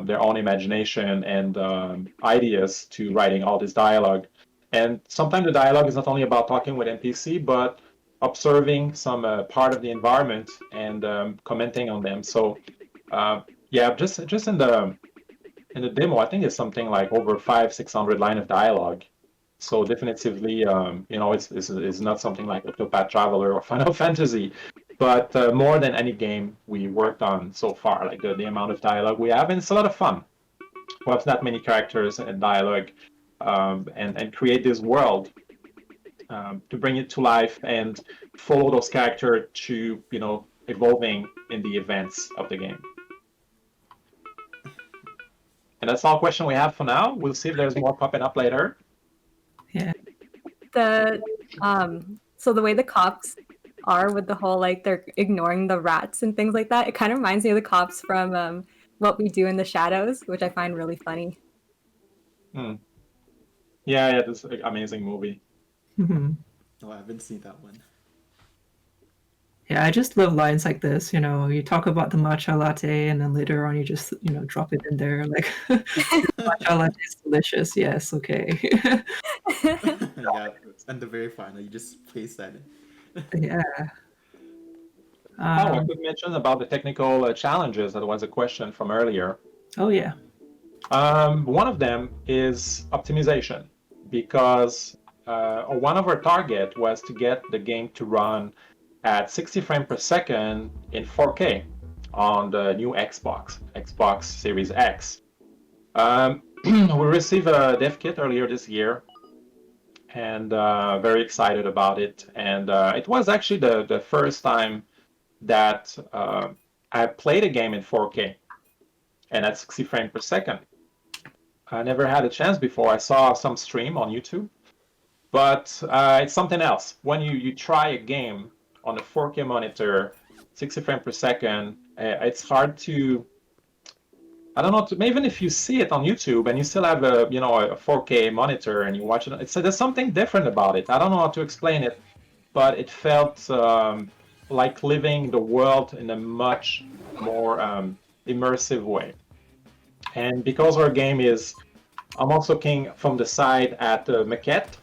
their own imagination and ideas to writing all this dialogue. And sometimes the dialogue is not only about talking with NPC, but observing some part of the environment and commenting on them. So yeah, just in the demo, I think it's something like over 500-600 line of dialogue. So definitively, it's not something like Octopath Traveler or Final Fantasy, but more than any game we worked on so far, like the amount of dialogue we have, and it's a lot of fun. We have that many characters and dialogue, and create this world to bring it to life and follow those characters to evolving in the events of the game. And that's all question we have for now. We'll see if there's more popping up later. Yeah. So the way the cops are with the whole like they're ignoring the rats and things like that, it kind of reminds me of the cops from What We Do in the Shadows, which I find really funny. Yeah, this is an amazing movie. Mm-hmm. Oh, I haven't seen that one. Yeah, I just love lines like this. You talk about the matcha latte, and then later on you just drop it in there like matcha latte is delicious. Yes, okay. Yeah, and the very final, you just paste that in. Yeah. I could mention about the technical challenges. That was a question from earlier. Oh yeah. One of them is optimization, because one of our target was to get the game to run at 60 frames per second in 4K on the new Xbox Series X. We received a dev kit earlier this year, and very excited about it. And it was actually the first time that I played a game in 4K and at 60 frames per second. I never had a chance before. I saw some stream on YouTube, but it's something else. When you try a game on a 4K monitor, 60 frames per second, it's hard to, I don't know, even if you see it on YouTube and you still have a 4K monitor and you watch it, there's something different about it. I don't know how to explain it, but it felt like living the world in a much more immersive way. And because our game is, I'm also looking from the side at the maquette,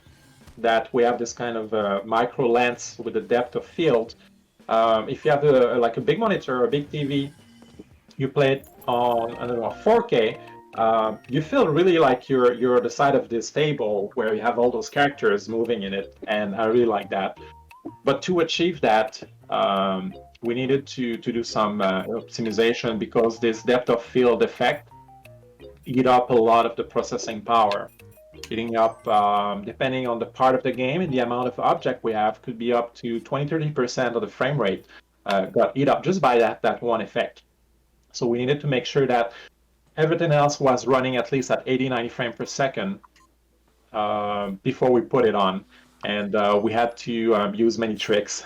that we have this kind of micro lens with a depth of field. If you have like a big monitor, a big TV, you play it on, I don't know, 4K, you feel really like you're the side of this table where you have all those characters moving in it, and I really like that. But to achieve that, we needed to do some optimization, because this depth of field effect eat up a lot of the processing power. Eating up, depending on the part of the game and the amount of object we have, could be up to 20-30% of the frame rate got eat up just by that one effect. So we needed to make sure that everything else was running at least at 80-90 frames per second before we put it on. And we had to use many tricks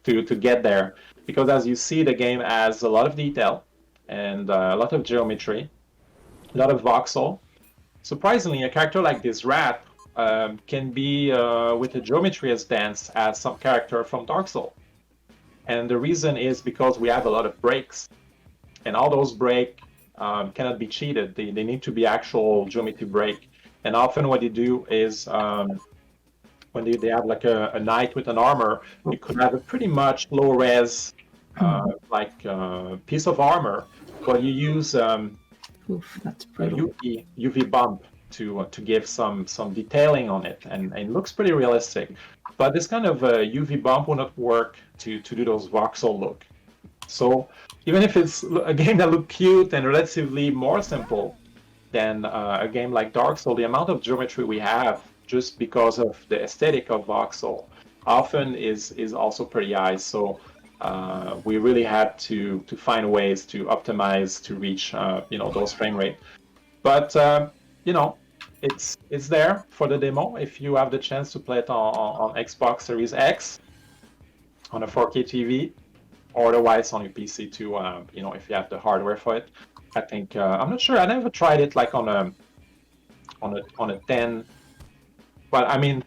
to get there, because as you see, the game has a lot of detail and a lot of geometry, a lot of voxel. Surprisingly, a character like this rat can be with a geometry as dense as some character from Dark Souls. And the reason is because we have a lot of breaks, and all those breaks cannot be cheated. They need to be actual geometry break. And often what you do is when they have like a knight with an armor, you could have a pretty much low res piece of armor, but you use Oof, that's brutal. UV bump to give some detailing on it, and it looks pretty realistic. But this kind of UV bump will not work to do those voxel look. So even if it's a game that looks cute and relatively more simple than a game like Dark Souls, the amount of geometry we have, just because of the aesthetic of voxel, often is also pretty high. So we really had to find ways to optimize to reach those frame rate. But it's there for the demo if you have the chance to play it on Xbox Series X on a 4K TV, or otherwise on your PC too. If you have the hardware for it. I think I'm not sure. I never tried it like on a 10. But I mean,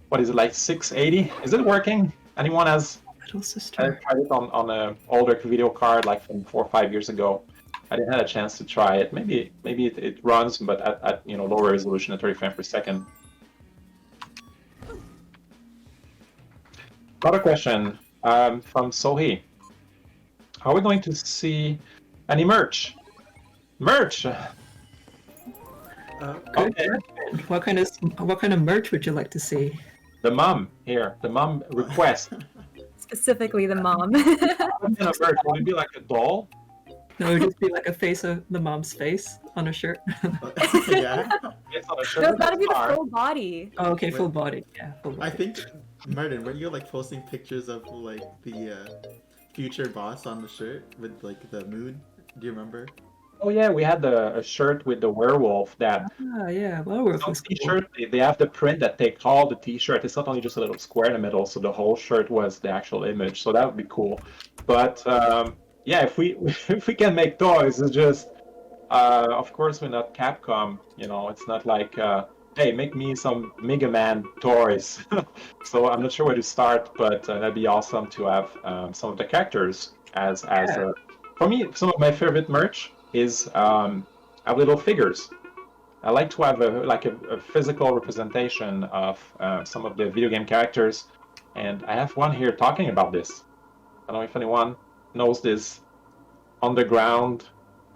what is it, like 680? Is it working? Anyone has? Little I sister. tried it on an older video card, like from 4 or 5 years ago. I didn't have a chance to try it. Maybe it runs, but at lower resolution, at 30 frames per second. Another question from Sohi. Are we going to see any merch? Merch. Okay. What kind of merch would you like to see? The mom here. The mom request. Specifically the mom. What kind of merch? Would it be like a doll? No, it would just be like a face of the mom's face on a shirt. Yeah. It's on a shirt. There's gotta be the full body. Oh, okay, full body. Yeah, full body. I think, Martin, weren't you like posting pictures of like the future boss on the shirt with like the moon? Do you remember? Oh yeah, we had a shirt with the werewolf that. Ah, yeah. Well, we're Some t-shirt, they have the print that takes all the t-shirt. It's not only just a little square in the middle, so the whole shirt was the actual image. So that would be cool. But yeah, if we can make toys, it's just of course we're not Capcom. It's not like hey, make me some Mega Man toys. So I'm not sure where to start, but that'd be awesome to have some of the characters as for me, some of my favorite merch is have little figures. I like to have a physical representation of some of the video game characters, and I have one here talking about this. I don't know if anyone knows this underground,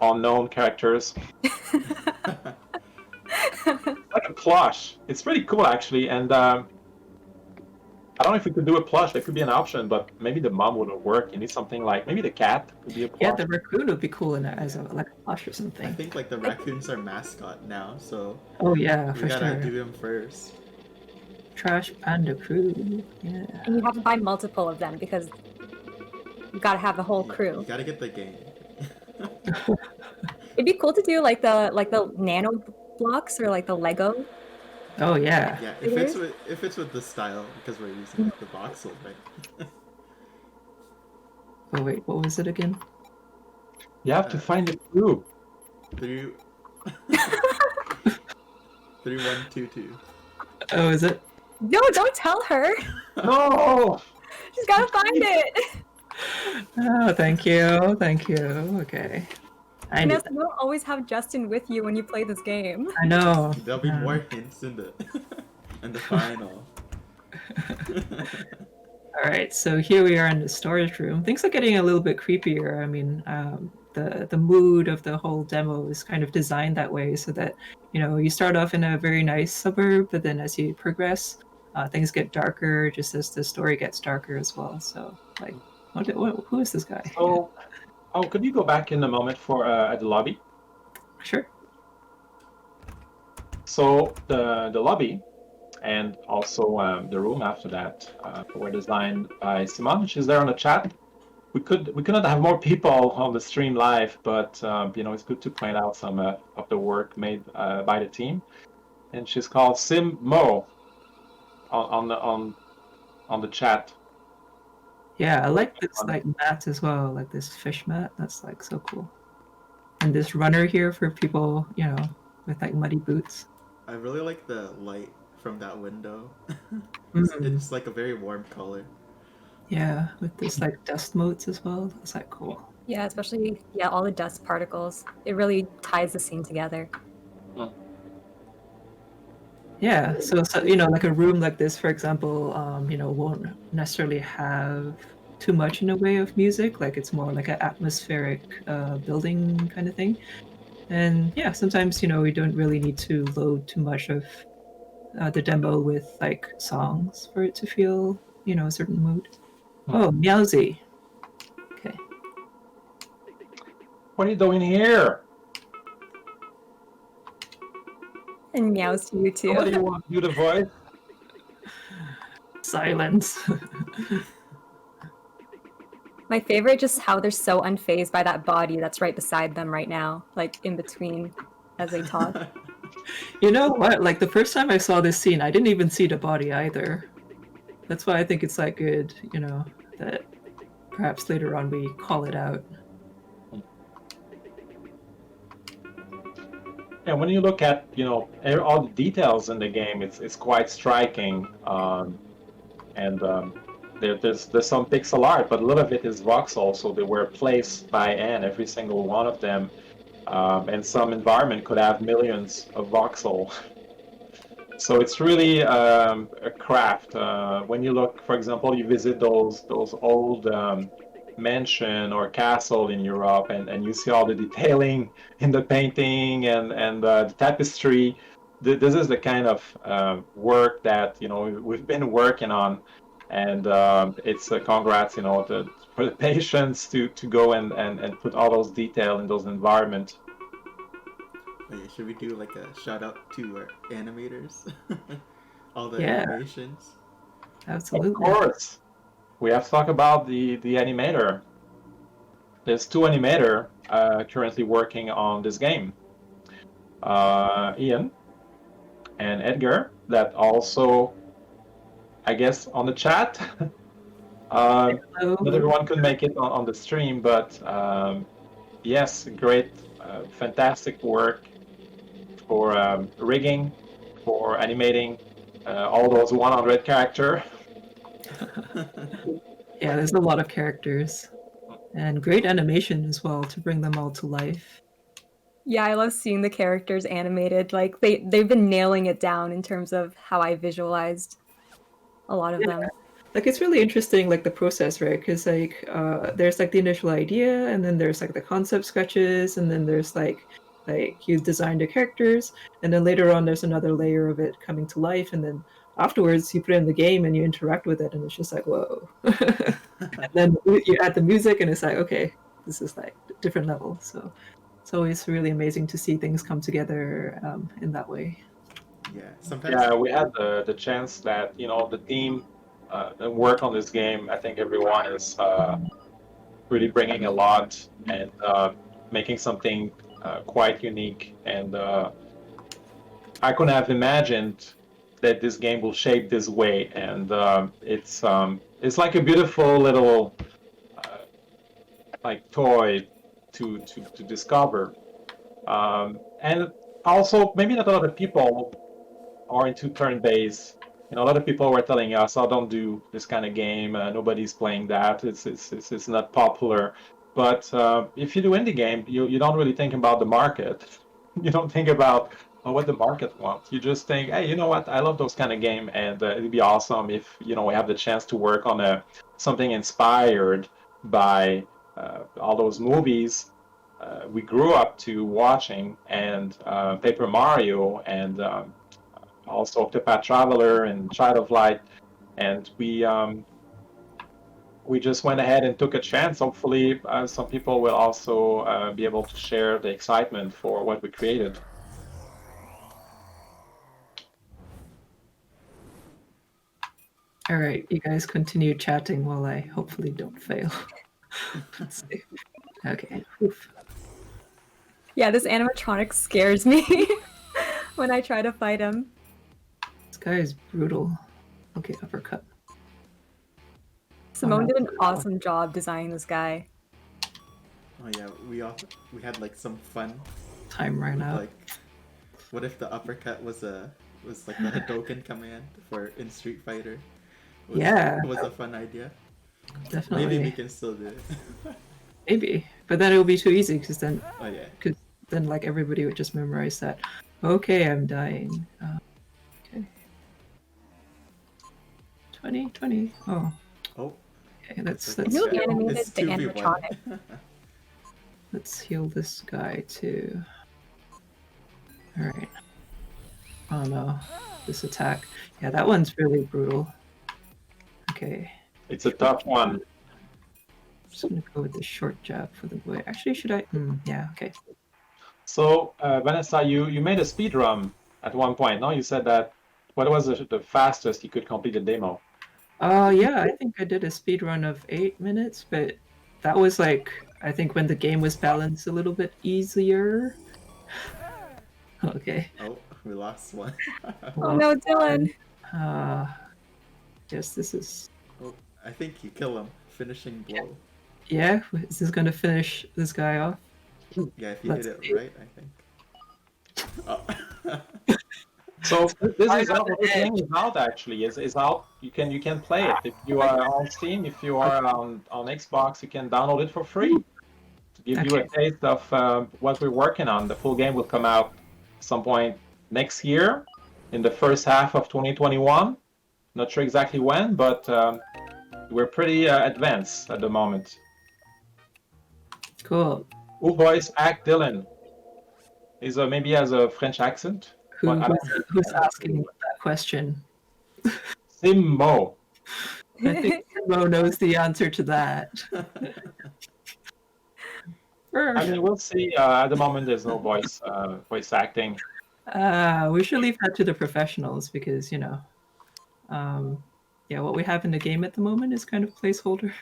unknown characters. Like a plush. It's pretty cool actually, and I don't know if we could do a plush. That could be an option, but maybe the mom wouldn't work. You need something like maybe the cat could be a plush. Yeah, the raccoon would be cool in it as a like a plush or I something. think like the raccoon's our mascot now, so Oh yeah, we for gotta sure. do him first. Trash Panda crew. Yeah. And you have to buy multiple of them because you gotta have the whole You crew. gotta get the game. It'd be cool to do like the nano blocks or like the Lego. Oh yeah. Yeah, Figures? if it's with the style because we're using like, the voxel, right? Oh wait, what was it again? You have to find the crew. 3 3122. Oh, is it? No, don't tell her. No. She's gotta find it. Oh, thank you. Thank you. Okay. I You knew know, that. you don't always have Justin with you when you play this game. I know. There'll be more hints in the in the final. All right, so here we are in the storage room. Things are getting a little bit creepier. I mean, the mood of the whole demo is kind of designed that way so that you start off in a very nice suburb, but then as you progress, things get darker just as the story gets darker as well. So, like, who is this guy? So, could you go back in a moment for at the lobby? Sure. So the lobby and also the room after that were designed by Simon. She's there on the chat. We could not have more people on the stream live, but it's good to point out some of the work made by the team. And she's called Sim Mo on the chat. Yeah, I like this like mat as well, like this fish mat. That's like so cool. And this runner here for people, with like muddy boots. I really like the light from that window. Mhm. It's like a very warm color. Yeah, with this like dust motes as well. That's like cool. Yeah, especially all the dust particles. It really ties the scene together. Yeah, so like a room like this, for example, won't necessarily have too much in the way of music. Like it's more like an atmospheric building kind of thing. And yeah, sometimes we don't really need to load too much of the demo with like songs for it to feel a certain mood. Oh, Meowsy. Okay. What are you doing here? And meows to you too. What do you want to do the voice? Silence. My favorite, just how they're so unfazed by that body that's right beside them right now, like in between as they talk. You know what? Like the first time I saw this scene, I didn't even see the body either. That's why I think it's like good, that perhaps later on we call it out. Yeah, when you look at all the details in the game, it's quite striking, and there's some pixel art, but a lot of it is voxel, so they were placed by hand, every single one of them, and some environment could have millions of voxel. So it's really a craft. When you look, for example, you visit those old mansion or castle in Europe, and you see all the detailing in the painting and the tapestry. This is the kind of work that we've been working on, and it's congrats for the patience to go and put all those detail in those environments. Wait, should we do like a shout out to our animators? All the Yeah. animations. Absolutely. Of course, we have to talk about the animator. There's two animator currently working on this game. Ian and Edgar, that also, I guess, on the chat. Not everyone could make it on the stream, but yes, great, fantastic work for rigging, for animating all those 100 character. Yeah, there's a lot of characters. And great animation as well to bring them all to life. Yeah, I love seeing the characters animated. Like they've been nailing it down in terms of how I visualized a lot of them. like it's really interesting, like the process, right? Because like there's like the initial idea, and then there's like the concept sketches, and then there's like you design the characters, and then later on there's another layer of it coming to life, and then afterwards you put it in the game and you interact with it, and it's just like whoa. And then you add the music, and it's like okay, this is like a different level. So it's always really amazing to see things come together in that way. Yeah, sometimes. Yeah, we had the chance that the team that work on this game. I think everyone is really bringing a lot and making something quite unique. And I couldn't have imagined that this game will shape this way. And it's like a beautiful little like toy to discover. And also, maybe not a lot of people are into turn-based. A lot of people were telling us, "Oh, don't do this kind of game. Nobody's playing that. It's not popular." But if you do indie game, you don't really think about the market. You don't think about what the market wants. You just think, "Hey, you know what? I love those kind of game, and it'd be awesome if we have the chance to work on something inspired by all those movies we grew up to watching, and Paper Mario, and also Octopath Traveler and Child of Light, and we just went ahead and took a chance. Hopefully, some people will also be able to share the excitement for what we created. All right, you guys continue chatting while I hopefully don't fail. Let's see. Okay. Oof. Yeah, this animatronic scares me when I try to fight him. This guy is brutal. Okay, uppercut. Simone did an awesome job designing this guy. Oh yeah, we had like some fun. Time ran out. Like, what if the uppercut was like the Hadouken command in Street Fighter? Yeah, was a fun idea. Definitely. Maybe we can still do it. Maybe, but then it would be too easy because then, Oh yeah. because then like everybody would just memorize that. Okay, I'm dying. Okay. 20. Oh. Oh. Okay, let's Really Yeah, animated it's the 2v1. animatronic. let's heal this guy too. All right. Oh no, this attack. Yeah, that one's really brutal. Okay. It's a tough one. I'm just gonna go with the short jab for the boy. Actually, should I? Yeah. Okay. So, Vanessa, you made a speed run at one point. No, you said that. What was the fastest you could complete a demo? Yeah, I think I did a speed run of 8 minutes, but that was like I think when the game was balanced a little bit easier. Okay. Oh, we lost one. Oh no, Dylan! Yes, this is. Oh, I think you kill him. Finishing blow. Yeah, is this gonna finish this guy off? Yeah, if you Let's hit it see. right, I think. Oh. So this is how the game is out. Actually, is out. You can play it if you are on Steam. If you are on Xbox, you can download it for free. To give you a taste of what we're working on. The full game will come out some point next year, in the first half of 2021. Not sure exactly when, but we're pretty advanced at the moment. Cool. Who voice act Dylan? Is maybe has a French accent? Who's asking that question? Simmo. I think Mo knows the answer to that. I mean, we'll see. At the moment, there's no voice acting. We should leave that to the professionals because yeah, what we have in the game at the moment is kind of placeholder.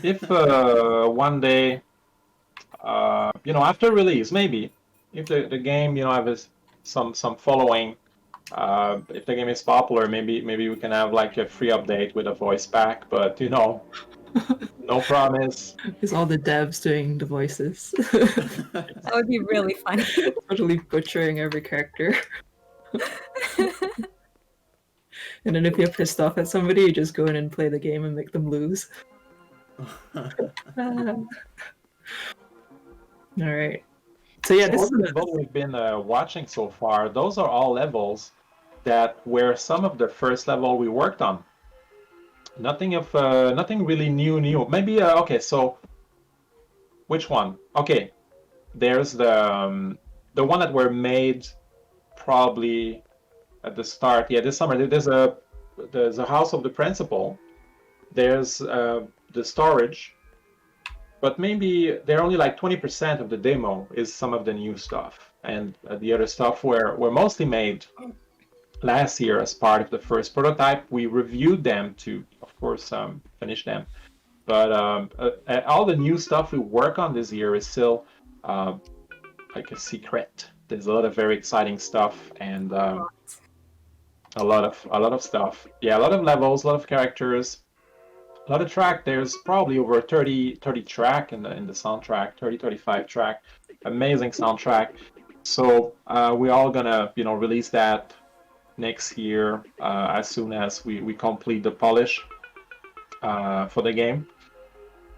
If one day, after release, maybe if the game has some following, if the game is popular, maybe we can have like a free update with a voice pack. But no promise. It's all the devs doing the voices. That would be really funny. Totally butchering every character. And then if you're pissed off at somebody, you just go in and play the game and make them lose. All right. So yeah, this is the level we've been watching so far. Those are all levels that were some of the first level we worked on. nothing really new. Maybe okay. So which one? Okay, there's the one that were made probably at the start. Yeah, this summer. There's a house of the principal. There's the storage, but maybe they're only like 20% of the demo is some of the new stuff, and the other stuff were mostly made last year as part of the first prototype. We reviewed them to, of course, finish them. But all the new stuff we work on this year is still like a secret. There's a lot of very exciting stuff and a lot of stuff. Yeah, a lot of levels, a lot of characters, a lot of track. There's probably over 30 track in the soundtrack, 35 track. Amazing soundtrack. So we're all gonna release that next year as soon as we complete the polish for the game.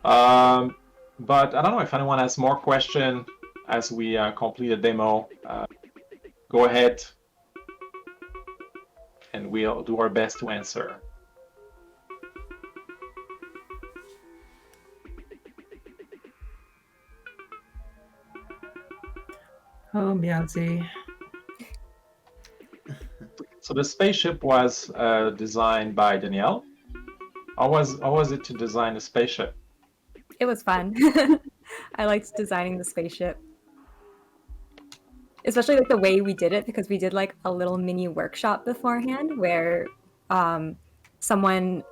But I don't know if anyone has more question as we complete the demo. Go ahead, and we'll do our best to answer. Oh, Meowsy. So the spaceship was designed by Danielle. How was it to design the spaceship? It was fun. I liked designing the spaceship. Especially like the way we did it, because we did like a little mini workshop beforehand where someone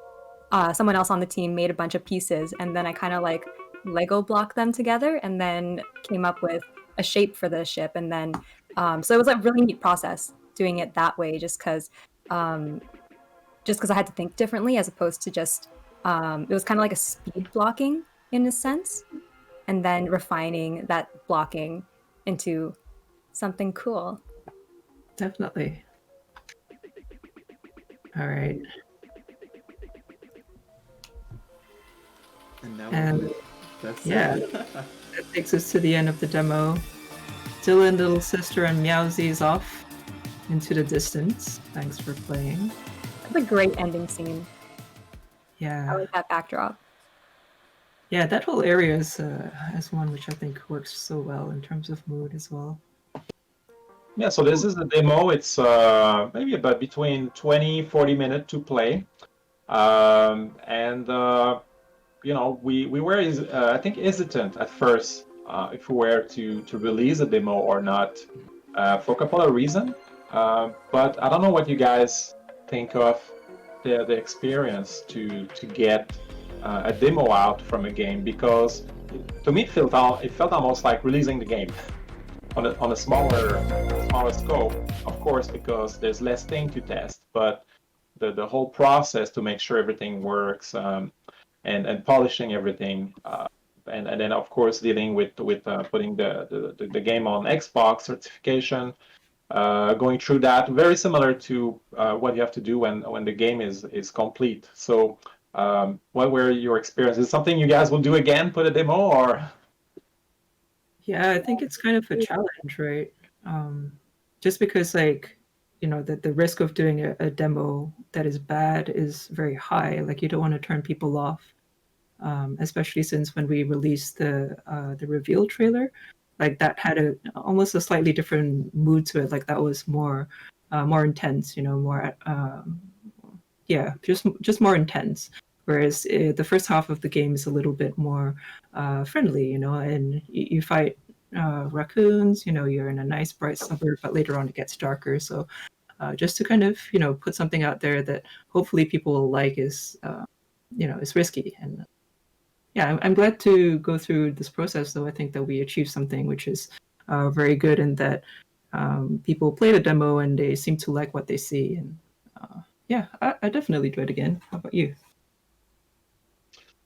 else on the team made a bunch of pieces, and then I kind of like Lego blocked them together and then came up with a shape for the ship. And then so it was a really neat process doing it that way, just because I had to think differently as opposed to just it was kind of like a speed blocking in a sense, and then refining that blocking into something cool. Definitely. All right. And now And that's yeah. it. That takes us to the end of the demo. Dylan, Little Sister, and Meowsy is off into the distance. Thanks for playing. That's a great ending scene. Yeah. I like that backdrop. Yeah, that whole area is one which I think works so well in terms of mood as well. Yeah, so this is the demo. It's maybe about between 20-40 minutes to play. And we were I think hesitant at first if we were to release a demo or not for a couple of reasons. But I don't know what you guys think of the experience to get a demo out from a game, because to me it felt almost like releasing the game on a smaller scope, of course, because there's less thing to test, but the whole process to make sure everything works and polishing everything, and then of course dealing with putting the game on Xbox certification, going through that, very similar to what you have to do when the game is complete. So what were your experiences? Something you guys will do again, put a demo, or? Yeah, I think it's kind of a challenge, right? Just because, like, the risk of doing a demo that is bad is very high. Like, you don't want to turn people off, especially since when we released the reveal trailer, like that had almost a slightly different mood to it. Like that was more intense, more just more intense. Whereas the first half of the game is a little bit more friendly, and you fight raccoons. You're in a nice bright suburb, but later on it gets darker. So just to kind of put something out there that hopefully people will like is is risky. And yeah, I'm glad to go through this process, though. I think that we achieved something which is very good, and that people play the demo and they seem to like what they see. And yeah, I definitely do it again. How about you?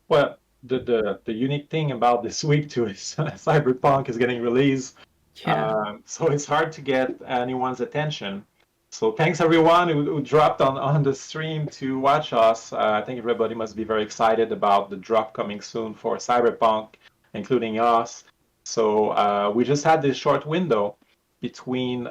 Well, the unique thing about this week too is Cyberpunk is getting released, so it's hard to get anyone's attention. So thanks everyone who dropped on the stream to watch us. I think everybody must be very excited about the drop coming soon for Cyberpunk, including us. So we just had this short window between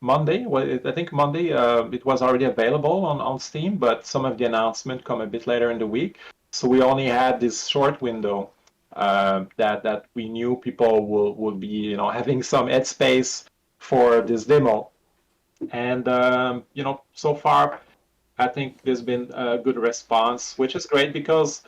Monday. Well, I think Monday it was already available on Steam, but some of the announcement come a bit later in the week. So we only had this short window that we knew people will be having some headspace for this demo. And so far I think there's been a good response, which is great because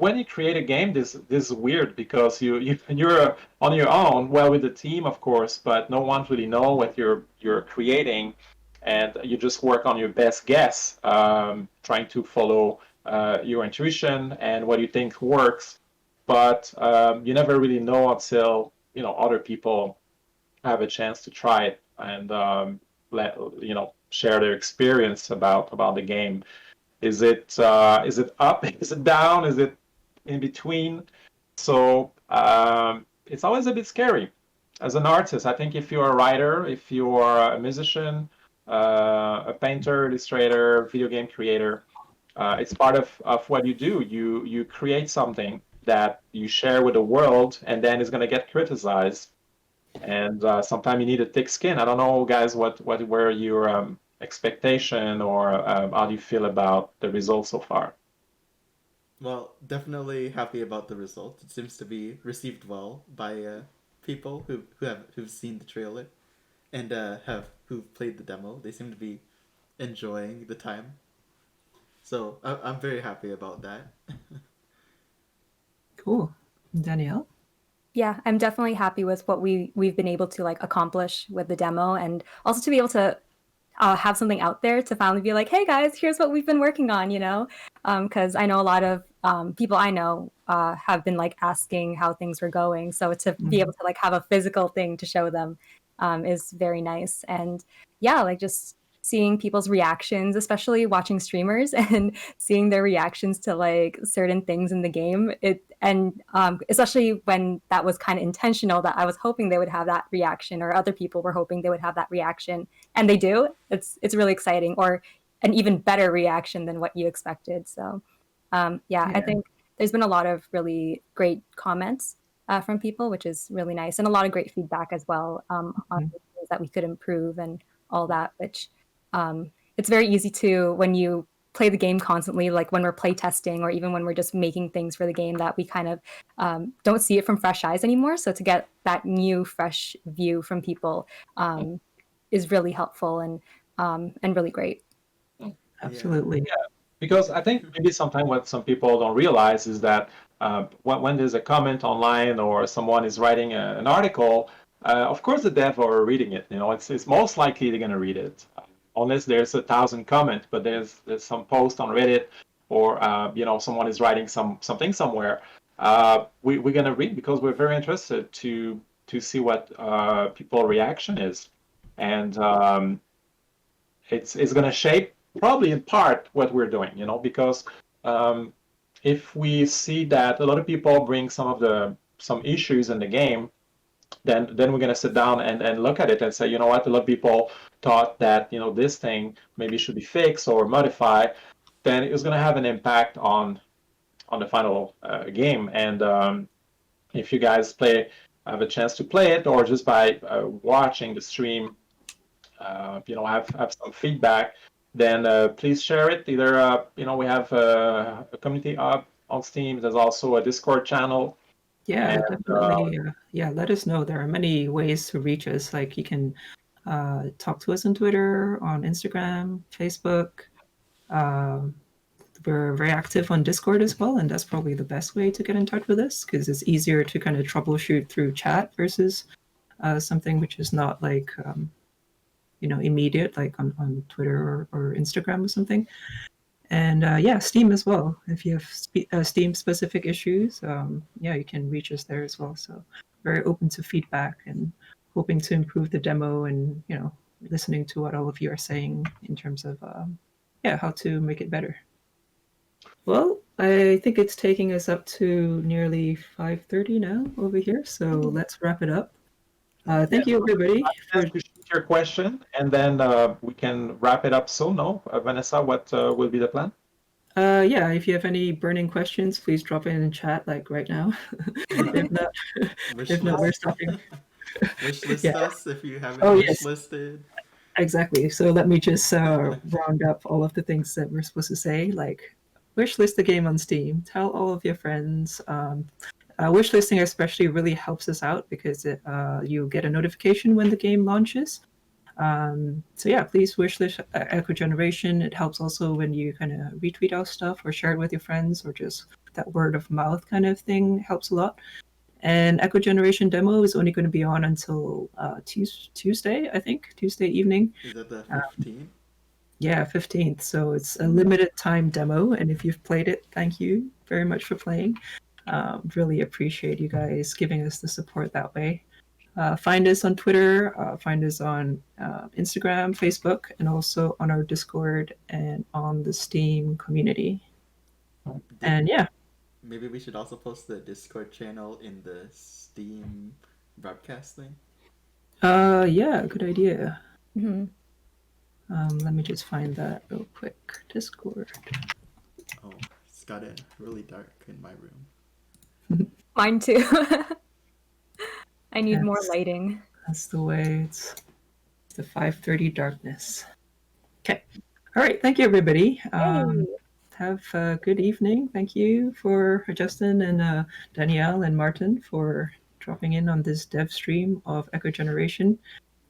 when you create a game, this is weird because you're on your own, well with the team of course, but no one really know what you're creating, and you just work on your best guess, trying to follow your intuition and what you think works, but you never really know until other people have a chance to try it and let share their experience about the game. Is it up? Is it down? Is it in between? So it's always a bit scary as an artist. I think if you're a writer, if you're a musician, a painter, illustrator, video game creator, it's part of what you do. You create something that you share with the world, and then it's going to get criticized. And sometimes you need a thick skin. I don't know, guys, what were your expectation, or how do you feel about the results so far? Well, definitely happy about the result. It seems to be received well by people who've seen the trailer and who've played the demo. They seem to be enjoying the time. So I'm very happy about that. Cool. Danielle? Yeah, I'm definitely happy with what we've been able to like accomplish with the demo, and also to be able to have something out there to finally be like, hey guys, here's what we've been working on, because I know a lot of people I know have been like asking how things were going, so to be able to like have a physical thing to show them is very nice. And yeah, like just seeing people's reactions, especially watching streamers and seeing their reactions to like certain things in the game, especially when that was kind of intentional, that I was hoping they would have that reaction, or other people were hoping they would have that reaction, and they do. It's really exciting, or an even better reaction than what you expected. So yeah, I think there's been a lot of really great comments from people, which is really nice, and a lot of great feedback as well on things that we could improve and all that, which it's very easy to, when you play the game constantly, like when we're play testing or even when we're just making things for the game, that we kind of don't see it from fresh eyes anymore. So to get that new fresh view from people is really helpful and really great. Absolutely. Yeah, because I think maybe sometimes what some people don't realize is that when there's a comment online or someone is writing an article, of course the dev are reading it. It's most likely they're going to read it, unless there's 1,000 comments. But there's some post on Reddit, or someone is writing something somewhere. We're going to read because we're very interested to see what people's reaction is, and it's going to shape probably in part what we're doing, because if we see that a lot of people bring some issues in the game, then we're going to sit down and look at it and say, you know what, a lot of people thought that this thing maybe should be fixed or modified. Then it's going to have an impact on the final game. And if you guys have a chance to play it, or just by watching the stream, have some feedback, then please share it. Either we have a community hub on Steam. There's also a Discord channel. Yeah, And, definitely. Let us know. There are many ways to reach us. Like you can talk to us on Twitter, on Instagram, Facebook. We're very active on Discord as well, and that's probably the best way to get in touch with us, because it's easier to kind of troubleshoot through chat versus something which is not like immediate, like on Twitter or Instagram or something. And Steam as well. If you have Steam specific issues, you can reach us there as well. So very open to feedback and hoping to improve the demo, and listening to what all of you are saying in terms of how to make it better. Well, I think it's taking us up to nearly 5:30 now over here, so let's wrap it up. Thank you, everybody. To shoot your question, and then we can wrap it up soon. No, Vanessa, what will be the plan? If you have any burning questions, please drop it in the chat, like right now. If not, we're stopping. Wishlist Yeah. us if you haven't Oh, yes. wishlisted. Exactly. So let me just round up all of the things that we're supposed to say, like wishlist the game on Steam, tell all of your friends. Wishlisting especially really helps us out because you get a notification when the game launches. So yeah, please wishlist Echo Generation. It helps also when you kind of retweet our stuff or share it with your friends or just that word of mouth kind of thing helps a lot. And Echo Generation demo is only going to be on until Tuesday, I think, Tuesday evening. Is that the 15th? Yeah, 15th. So it's a limited time demo. And if you've played it, thank you very much for playing. Really appreciate you guys giving us the support that way. Find us on Twitter, find us on Instagram, Facebook, and also on our Discord and on the Steam community. And yeah, Maybe we should also post the Discord channel in the Steam broadcasting. yeah, good idea. Hmm. Let me just find that real quick. Discord. Oh, it's gotten really dark in my room. Mine too. I need more Yes. lighting. That's the way. It's the 5:30 darkness. Okay. All right. Thank you, everybody. Hey. Have a good evening. Thank you for Justin and Danielle and Martin for dropping in on this dev stream of Echo Generation.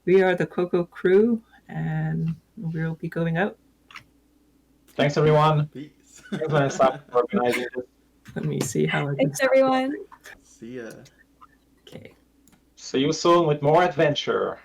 We are the Coco crew, and we'll be going out. Thanks, everyone. Peace. Thanks, Vanessa, for organizing this. Let me see how I can Thanks, stop everyone. recording. See ya. Okay. See you soon with more adventure.